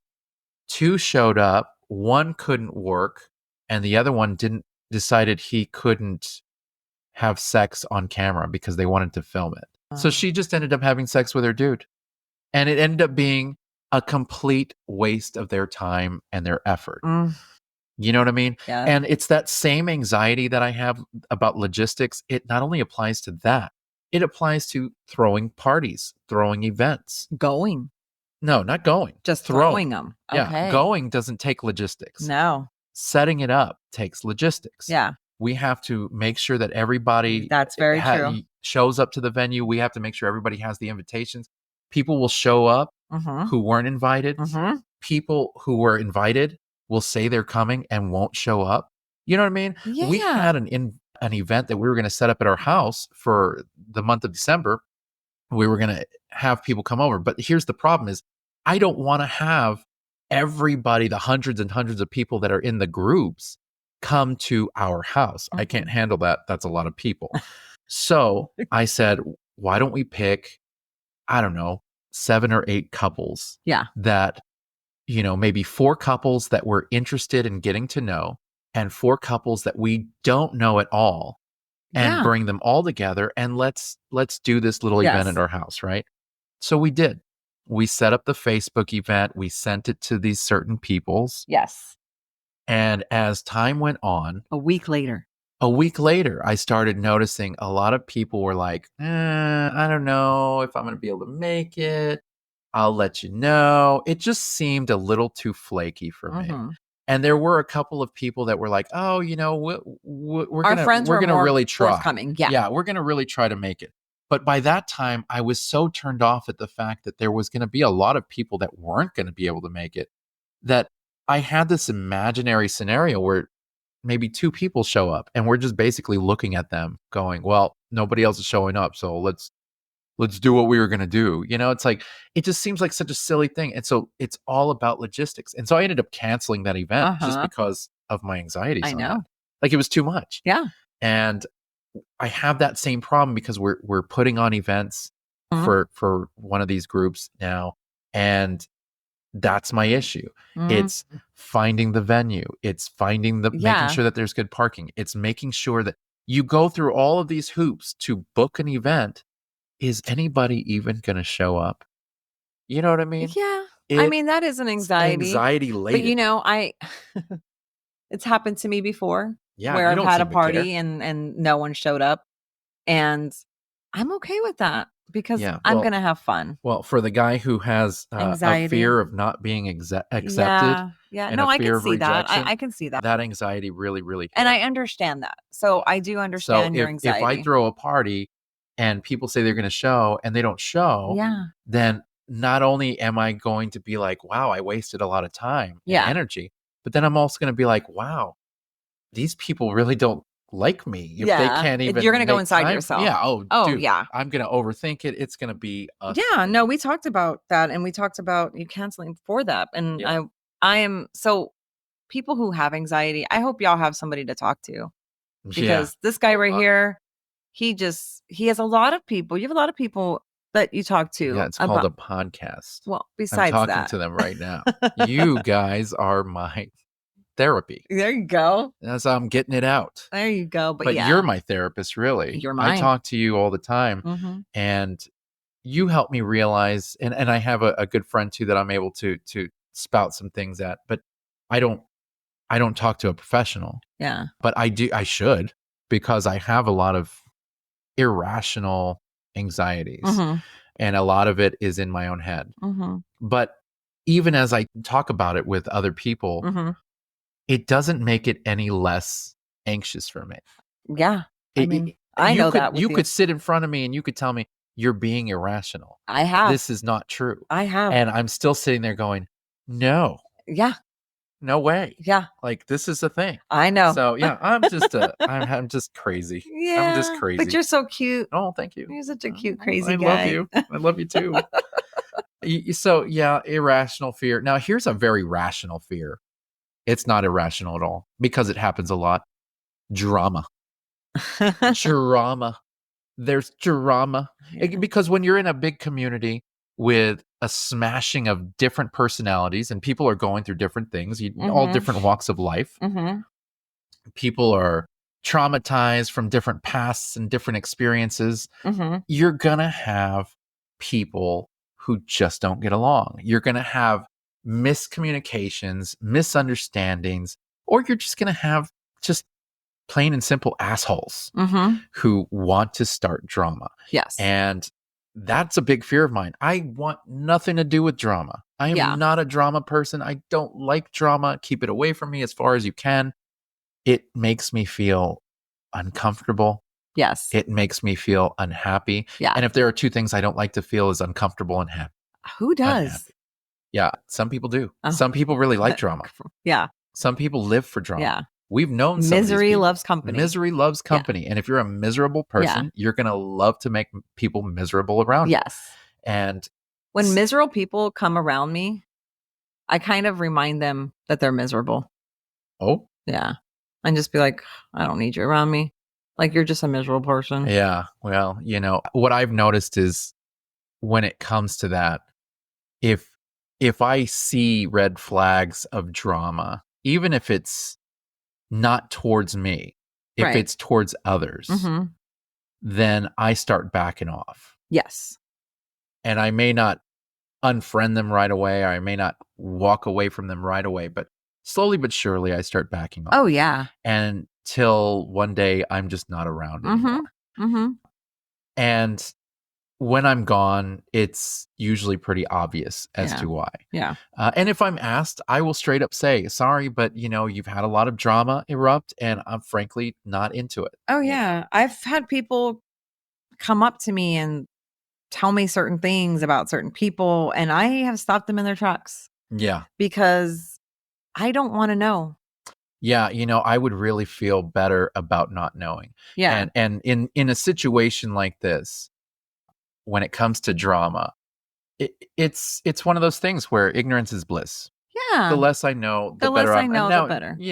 2 showed up, 1 couldn't work, and the other one didn't decided he couldn't have sex on camera because they wanted to film it. So she just ended up having sex with her dude. And it ended up being a complete waste of their time and their effort. You know what I mean? Yeah. And it's that same anxiety that I have about logistics. It not only applies to that, It applies to throwing parties, throwing events. Going. No, not going. Just Throwing. throwing them. Yeah, Okay. going doesn't take logistics. No. Setting it up takes logistics. Yeah. We have to make sure that everybody That's very true. shows up to the venue. We have to make sure everybody has the invitations. People will show up Mm-hmm. who weren't invited. Mm-hmm. People who were invited will say they're coming and won't show up. You know what I mean? We Yeah. had an event that we were going to set up at our house for the month of December. We were going to have people come over, but here's the problem is I don't want to have everybody, the hundreds and hundreds of people that are in the groups, come to our house. I can't handle that. That's a lot of people. So I said, why don't we pick, I don't know, 7 or 8 couples Yeah. that, maybe 4 couples that we're interested in getting to know and 4 couples that we don't know at all, and Yeah. bring them all together, and let's do this little event Yes. at our house, right? So we did. We set up the Facebook event. We sent it to these certain peoples. Yes. And as time went on, A week later, I started noticing a lot of people were like, I don't know if I'm going to be able to make it. I'll let you know. It just seemed a little too flaky for me. And there were a couple of people that were like, oh, we're our gonna friends were more really try. forthcoming. Yeah. Yeah, we're gonna really try to make it. But by that time, I was so turned off at the fact that there was gonna be a lot of people that weren't gonna be able to make it, that I had this imaginary scenario where maybe 2 people show up and we're just basically looking at them going, well, nobody else is showing up, so let's do what we were going to do. It's like, it just seems like such a silly thing. And so it's all about logistics. And so I ended up canceling that event just because of my anxieties. I know. That. Like, it was too much. Yeah. And I have that same problem because we're putting on events for one of these groups now. And that's my issue. It's finding the venue. It's finding making sure that there's good parking. It's making sure that you go through all of these hoops to book an event. Is anybody even going to show up? You know what I mean? Yeah. I mean, that is an anxiety. Anxiety laden. But it's happened to me before. Yeah, where you I've don't had a seem to care. party and no one showed up. And I'm okay with that because I'm going to have fun. Well, for the guy who has a fear of not being accepted, yeah. and No, I fear can of see that. rejection, I can see that. that anxiety really, really hit. And I understand that. So I do understand your anxiety. If I throw a party and people say they're going to show and they don't show, then not only am I going to be like, wow, I wasted a lot of time and energy, but then I'm also going to be like, wow, these people really don't like me. If they can't even, you're going to go inside yourself. Dude, I'm going to overthink it. It's going to be a thing. No, we talked about that, and we talked about you canceling for that. And I am so people who have anxiety, I hope y'all have somebody to talk to, because this guy right here, he has a lot of people. You have a lot of people that you talk to. Yeah, it's called a podcast. Well, besides I'm talking to them right now. You guys are my therapy. There you go. That's how I'm getting it out. There you go. But you're my therapist, really. You're mine. I talk to you all the time, and you help me realize. And I have a good friend too that I'm able to spout some things at. But I don't talk to a professional. Yeah. But I do. I should, because I have a lot of irrational anxieties, and a lot of it is in my own head. But even as I talk about it with other people, it doesn't make it any less anxious for me. Yeah. I know that you could sit in front of me and you could tell me you're being irrational. I have. This is not true. I have. And I'm still sitting there going, no. Yeah. No way. Yeah. Like, this is a thing. I know. So yeah, I'm just crazy. Yeah. I'm just crazy. But you're so cute. Oh, thank you. You're such a cute, crazy guy. I love you. I love you too. So yeah, irrational fear. Now here's a very rational fear. It's not irrational at all because it happens a lot. Drama. Drama. There's drama. Because when you're in a big community with a smashing of different personalities and people are going through different things, all different walks of life. People are traumatized from different pasts and different experiences. You're going to have people who just don't get along. You're going to have miscommunications, misunderstandings, or you're just going to have just plain and simple assholes Mm-hmm. who want to start drama. Yes. And that's a big fear of mine. I want nothing to do with drama. I am Yeah. not a drama person. I don't like drama. Keep it away from me as far as you can. It makes me feel uncomfortable. Yes. It makes me feel unhappy. Yeah. And if there are two things I don't like to feel is uncomfortable and Who does? unhappy. Yeah, some people do. Oh. Some people really like drama. Yeah. Some people live for drama. Yeah. We've known some of these Misery people. loves company. Misery loves Yeah. company. And if you're a miserable Yeah. person, you're going to love to make people miserable around you. Yes. And When miserable people come around me, I kind of remind them that they're miserable. oh, Yeah. And just be like, I don't need you around me. Like, you're just a miserable person. yeah. Well, what I've noticed is when it comes to that, if I see red flags of drama, even if it's not towards me, if Right. it's towards others, Mm-hmm. then I start backing off. Yes. And I may not unfriend them right away, or I may not walk away from them right away, but slowly but surely I start backing off. Oh, yeah. Until one day I'm just not around Mm-hmm. anymore. Mm-hmm. And when I'm gone, it's usually pretty obvious as Yeah. to why. Yeah. And if I'm asked, I will straight up say, sorry, but you've had a lot of drama erupt and I'm frankly not into it. Oh, yeah. I've had people come up to me and tell me certain things about certain people, and I have stopped them in their tracks Yeah. because I don't want to know. Yeah, I would really feel better about not knowing. Yeah. And in a situation like this, when it comes to drama, it's one of those things where ignorance is bliss. Yeah. The less I know, the The better less I I'm. know, And the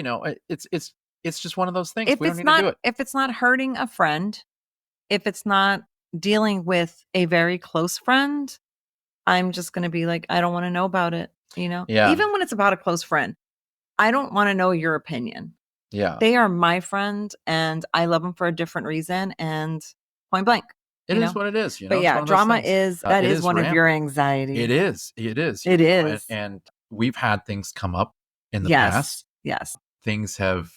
now, better. it's just one of those things. We don't need to do it. If it's not hurting a friend, if it's not dealing with a very close friend, I'm just going to be like, I don't want to know about it. Yeah. Even when it's about a close friend, I don't want to know your opinion. Yeah. They are my friend and I love them for a different reason, and point blank. It is what it is. But It's yeah, one of those drama things. that It is is one of rampant. your anxieties. It is. It is. It is. And we've had things come up in the Yes. past. Yes. Things have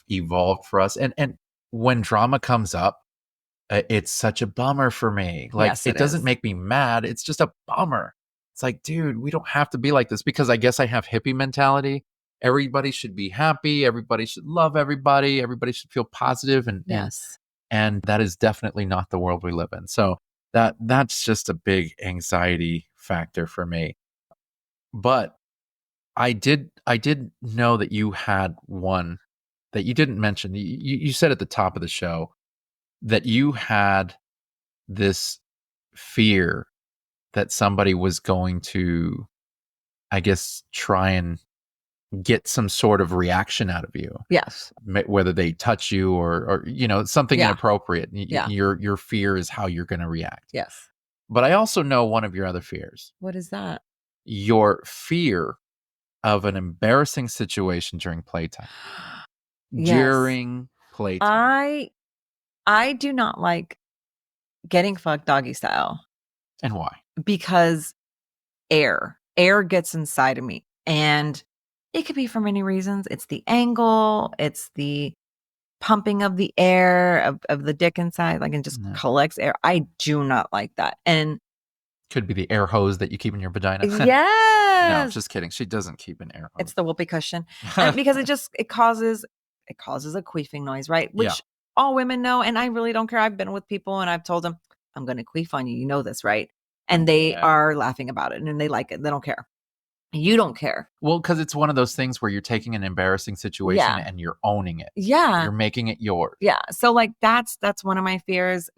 evolved for us. And when drama comes up, it's such a bummer for me. Like, Yes, it it doesn't is. make me mad. It's just a bummer. It's like, dude, we don't have to be like this, because I guess I have hippie mentality. Everybody should be happy. Everybody should love everybody. Everybody should feel positive. Yes. And that is definitely not the world we live in. So that's just a big anxiety factor for me. But I did know that you had one that you didn't mention. You said at the top of the show that you had this fear that somebody was going to, I guess, try and get some sort of reaction out of you, Yes. whether they touch you or something Yeah. inappropriate. Yeah. Your fear is how you're going to react. Yes. But I also know one of your other fears. What is that? Your fear of an embarrassing situation during playtime. Yes. During playtime. I do not like getting fucked doggy style And why? because air gets inside of me, and it could be for many reasons. It's the angle, it's the pumping of the air of the dick inside, like, it just collects air. I do not like that. And could be the air hose that you keep in your vagina. yes. No, just kidding. She doesn't keep an air hose. It's the whoopee cushion. And because it causes a queefing noise, right? Which all women know, and I really don't care. I've been with people and I've told them, I'm going to queef on you. You know this, right? And they are laughing about it and they like it. They don't care. You don't care. Well, because it's one of those things where you're taking an embarrassing situation and you're owning it. Yeah. You're making it yours. Yeah. So like that's one of my fears.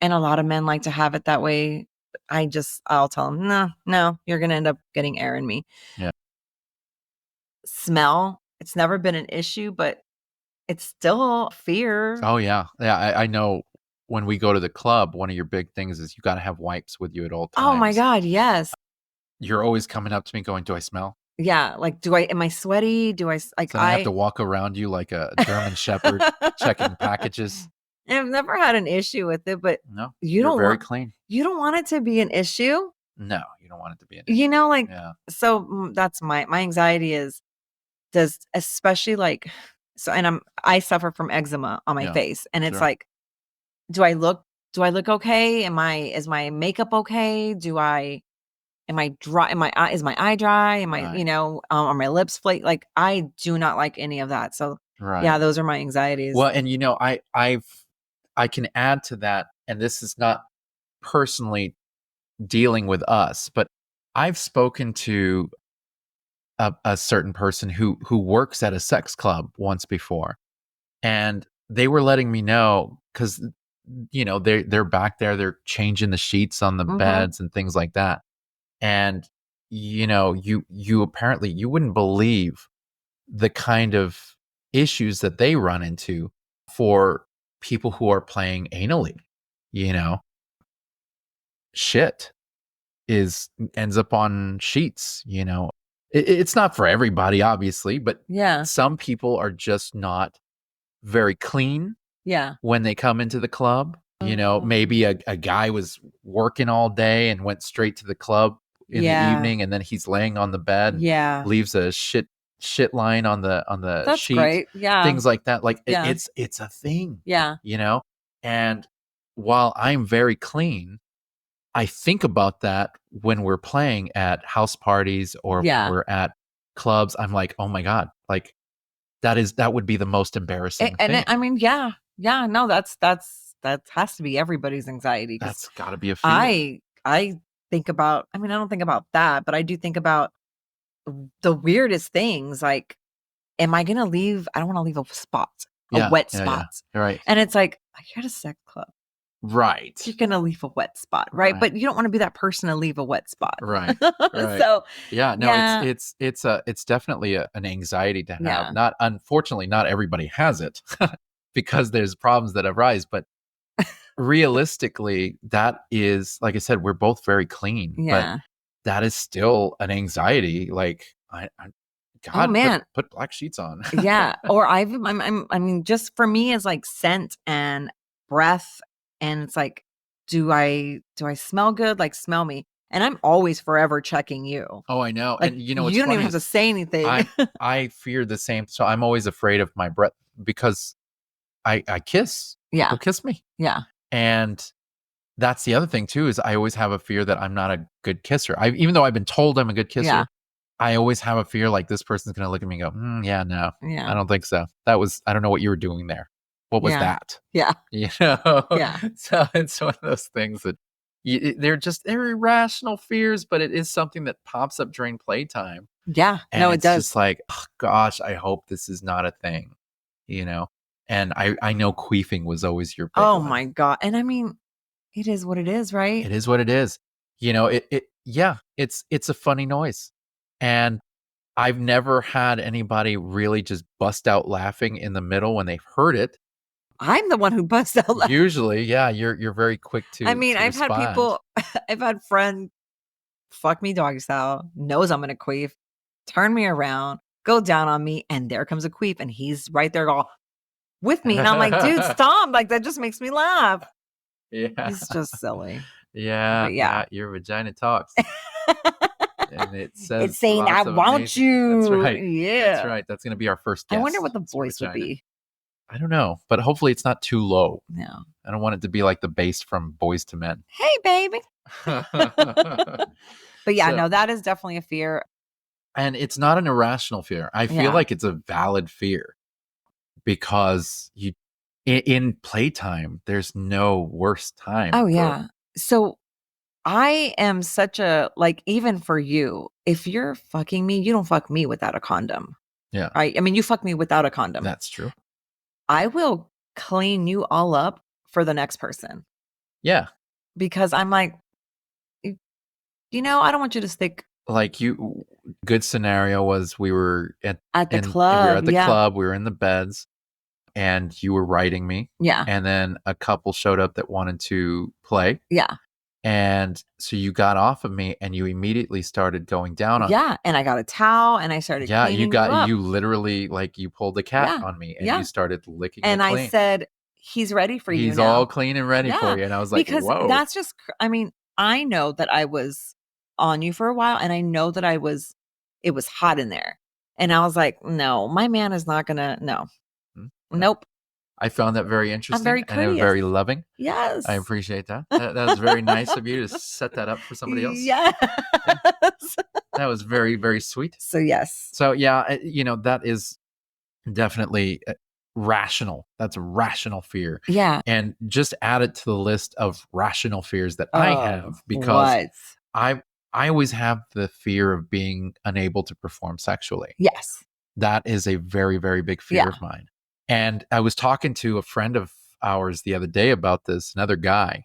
And a lot of men like to have it that way. I'll tell them, no, you're going to end up getting air in me. Yeah. Smell. It's never been an issue, but it's still fear. Oh yeah. Yeah. I know when we go to the club, one of your big things is you got to have wipes with you at all times. Oh my God. Yes. You're always coming up to me going, do I smell? Yeah. Like, am I sweaty? Do I like, so I have to walk around you like a German shepherd checking packages. I've never had an issue with it, but no, you're very clean. You don't want it to be an issue. No, you don't want it to be an issue. So that's my anxiety is, especially like So, and I suffer from eczema on my Yeah, face, and it's sure. like, do I look okay? Is my makeup okay? Am I dry? Is my eye dry? Right. Are my lips flake? Like, I do not like any of that. So yeah, Right. those are my anxieties. Well, and I can add to that, and this is not personally dealing with us, but I've spoken to a certain person who works at a sex club once before, and they were letting me know because they're back there, they're changing the sheets on the Mhm. beds and things like that, and you apparently you wouldn't believe the kind of issues that they run into for people who are playing anally. You know, shit is ends up on sheets. It's not for everybody, obviously, but Yeah. some people are just not very clean Yeah. when they come into the club. Maybe a guy was working all day and went straight to the club in the Yeah. evening, and then he's laying on the bed and Yeah. leaves a shit line on the That's sheet, great. Yeah. things like that. Like Yeah. it's a thing, Yeah. you know. And while I'm very clean, I think about that when we're playing at house parties or when Yeah. we're at clubs. I'm like, oh my god, like that would be the most embarrassing thing. I mean, yeah. Yeah, no, that has to be everybody's anxiety, because That's got to be a fear. I think about, I mean, I don't think about that, but I do think about the weirdest things, like, am I gonna leave I don't wanna leave a spot, a Yeah, wet yeah, yeah. spot. Right. And it's like, you're at a sex club. You're Right. gonna leave a wet spot, right? Right. But you don't wanna be that person to leave a wet spot. Right. Right. So, Yeah, no, it's yeah, it's it's a it's definitely an anxiety to have. yeah, Not unfortunately, not everybody has it because there's problems that arise, but realistically, that is like I said, we're both very clean, but yeah. that is still an anxiety. Like I Oh, God, put man. put black sheets on. Yeah, or I mean, just for me, it's like scent and breath, and it's like, do I smell good? Like, smell me. And I'm always forever checking you. Oh, I know. Like, And what's you don't even funny have to is say anything. I I fear the same. So I'm always afraid of my breath because I kiss. People Yeah, kiss me. yeah, And that's the other thing too is I always have a fear that I'm not a good kisser. Even though I've been told I'm a good yeah, kisser, I always have a fear like this person's going to look at me and go, yeah, no, I yeah, don't think so. I don't know what you were doing there. What was yeah, that? yeah, You know? yeah, So it's one of those things that they're irrational fears, but it is something that pops up during playtime. yeah. No, And it it's does. just like, oh, gosh, I hope this is not a thing, you know? And I know queefing was always your big Oh one. my god, and I mean, it is what it is, right? It is what it is. Yeah, it's a funny noise. And I've never had anybody really just bust out laughing in the middle when they've heard it. I'm the one who busts out laughing. Usually, yeah, you're very quick I to mean, I've had respond. people I've had friends fuck me doggy style, knows I'm gonna queef, turn me around, go down on me, and there comes a queef, and he's right there all with me, and I'm like, "Dude, stop, like, that just makes me laugh." Yeah. He's just silly, Yeah, but yeah. yeah, your vagina talks, and it It's says saying, "I lots of want amazing. That's you." right. That's Yeah. right. That's gonna be our first I wonder what guest. the It's your voice would vagina. be. I don't know, but hopefully it's not too low. No. I don't want it to be like the bass from Boys to Men. "Hey, baby." But yeah, So no, that is definitely a fear. and it's not an irrational fear. I feel Yeah. like it's a valid fear because in playtime, there's no worse time Oh, for yeah. So, I am such a like, even for you, if you're fucking me, you don't fuck me without a condom, yeah, right? I mean, you fuck me without a condom. that's true. I will clean you all up for the next person, Yeah, because I'm like, "Y I don't want you to stick like good scenario was we were at the we were club." at the Yeah. club, we were in the beds, and you were writing me, Yeah. and then a couple showed up that wanted to play, Yeah. and so you got off of me and you immediately started going down on me. Yeah, and I got a towel, and I started Yeah, cleaning you up. you literally like you pulled a cat Yeah. on me and you Yeah. started licking it And I clean. said, "He's ready for you He's all now." clean and ready for Yeah, you. And I was like, because whoa. that's just I mean, I know that I was on you for a while, and I know that it was hot in there. And I was like, "No, my man is not gonna no." Nope. I found that very I'm interesting very and courteous. very loving. Yes. I appreciate that. That was very nice of you to set that up for somebody else. Yes. Yeah, that was very, very sweet. So, yes. So, yeah, that is definitely rational. That's a rational fear. Yeah. And just add it to the list of rational fears that I Oh, have because what? I I always have the fear of being unable to perform sexually. Yes. That is a very, very big fear Yeah. of mine. And I was talking to a friend of ours the other day about this, another guy,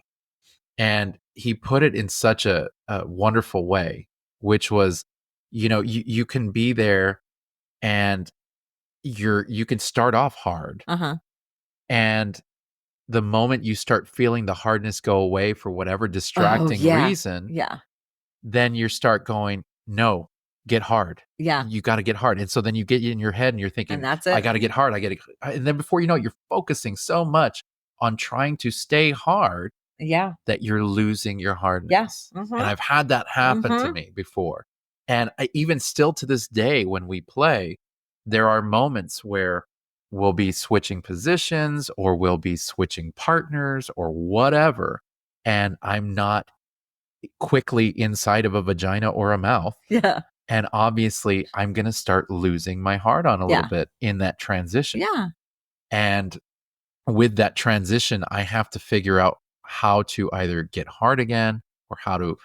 and he put it in such a wonderful way, which was, you can be there and you can start off hard. Uh-huh. And the moment you start feeling the hardness go away for whatever Oh, distracting yeah. reason, Yeah. then you start going, no, get hard. Yeah. You got to get hard. And so then you get in your head and you're And thinking, that's I it. got to get hard. I got to, and then before you know it, you're focusing so much on trying to stay hard Yeah. that you're losing your Yeah. hardness. And Mhm. I've had that happen to Mhm. me before. And even still to this day, when we play, there are moments where we'll be switching positions or we'll be switching partners or whatever. And I'm not quickly inside of a vagina or a mouth. Yeah. And obviously, I'm going to start losing my heart on a little Yeah. bit in that transition. Yeah. And with that transition, I have to figure out how to either get hard again or how to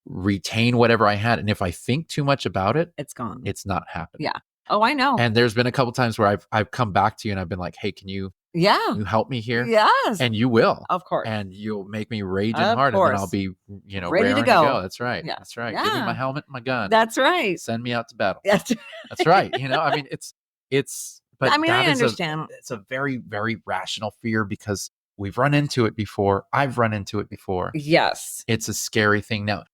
retain whatever I had. And if I think too much about it, It's gone. it's not happening. Yeah. Oh, I know. And there's been a couple times where I've come back to you and I've been like, "Hey, can you Yeah. help me here?" Yes. And you will. Of course. And you'll make me raging Of hard and then I'll course. be, Ready to raring to go. go. That's right. Yeah. That's right. Give me my Yeah. helmet and my gun. That's right. Send me out to battle. That's That's right. I mean, but I mean, I that is understand. it's a very, very rational fear because we've run into it before. I've run into it before. Yes. It's a scary thing. Now,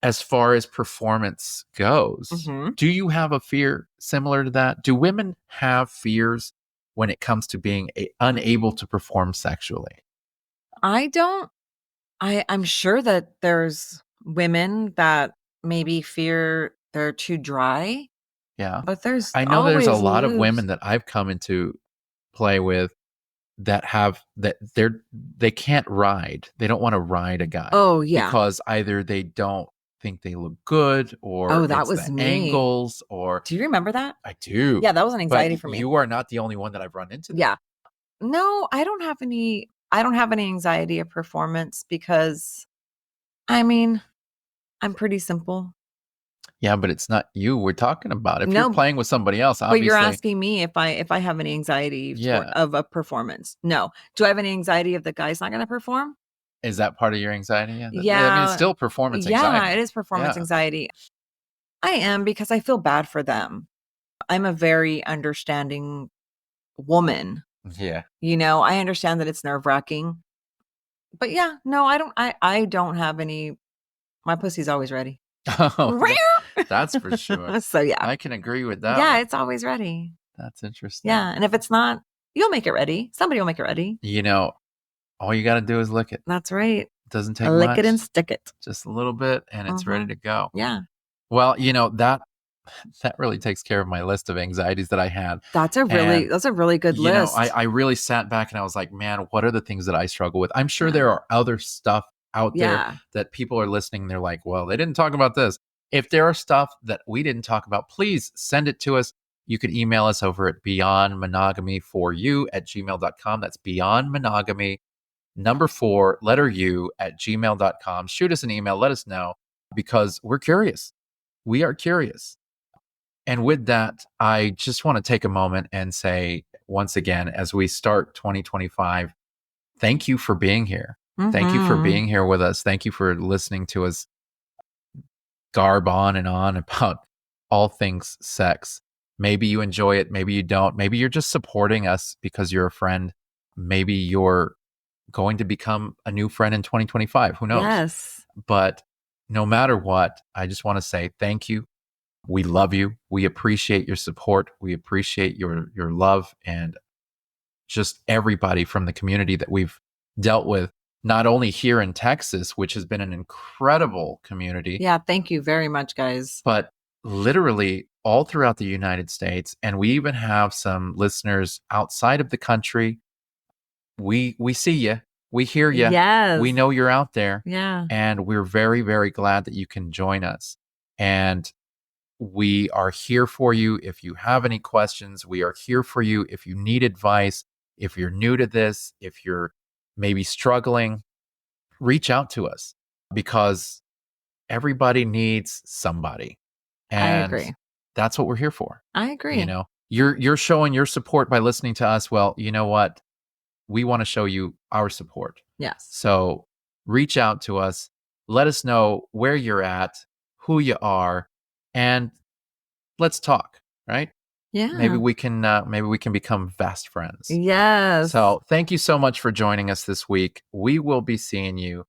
as far as performance goes, Mhm. do you have a fear similar to that? Do women have fears when it comes to being unable to perform sexually? I don't I'm sure that there's women that maybe fear they're too dry, Yeah. but there's I know there's a always lot of lubes. women that I've come into play with that have that they can't ride. They don't wanna ride a guy Oh, yeah. because either they don't think they look good or Oh, that it's was the me. angles or Do you remember that? I do. Yeah, that was an But anxiety for me. you are not the only one that I've run into that. Yeah. No, I don't have any anxiety of performance because I mean, I'm pretty simple. Yeah, but it's not you we're talking about. If you're No, playing with somebody else, but you're obviously asking me if I have any anxiety toward yeah. of a performance. No. Do I have any anxiety if the guy's not gonna perform? Is that part of your anxiety? Yeah, I mean, it's Yeah. still performance Yeah, it anxiety. is performance Yeah. anxiety. I am because I feel bad for them. I'm a very understanding woman. Yeah. I understand that it's nerve-wracking. But yeah, no, I don't have any my pussy's always ready. Oh, that's for sure. So yeah. I can agree with that Yeah, one. it's always ready. That's interesting. Yeah, and if it's not, you'll make it ready. Somebody will make it ready. All you gotta do is lick it. That's right. It doesn't take Lick it and much, stick it. just a little bit, and it's ready Mhm. to go. Yeah. Well, that really takes care of my list of anxieties that I had. And That's a really good list. I really sat back and I was like, man, what are the things that I struggle with? I'm sure Yeah. there are other stuff out there Yeah. that people are listening. And they're like, well, they didn't talk about this. If there are stuff that we didn't talk about, please send it to us. You can email us over at beyondmonogamy4u@gmail.com. That's beyond monogamy, number 4, letter U at gmail.com. Shoot us an email. Let us know because we're curious. We are curious. And with that, I just want to take a moment and say once again, as we start 2025, thank you for being here. Thank you for Mhm. being here with us. Thank you for listening to us garb on and on about all things sex. Maybe you enjoy it. Maybe you don't. Maybe you're just supporting us because you're a friend. Maybe you're going to become a new friend in 2025. Who knows? Yes. But no matter what, I just want to say thank you. We love you. We appreciate your support. We appreciate your love and just everybody from the community that we've dealt with, not only here in Texas, which has been an incredible community, Yeah, thank you very much, guys. but literally all throughout the United States, and we even have some listeners outside of the country. We see you. We hear you. Yes. We know you're out there, Yeah. and we're very, very glad that you can join us. And we are here for you if you have any questions. We are here for you if you need advice. If you're new to this, if you're maybe struggling, reach out to us because everybody needs somebody. I And agree. that's what we're here for. I You agree. know, you're showing your support by listening to us. Well, you know what? We want to show you our support. Yes. So reach out to us. Let us know where you're at, who you are, and let's talk, right? Yeah. Maybe we can become fast friends. Yes. So thank you so much for joining us this week. We will be seeing you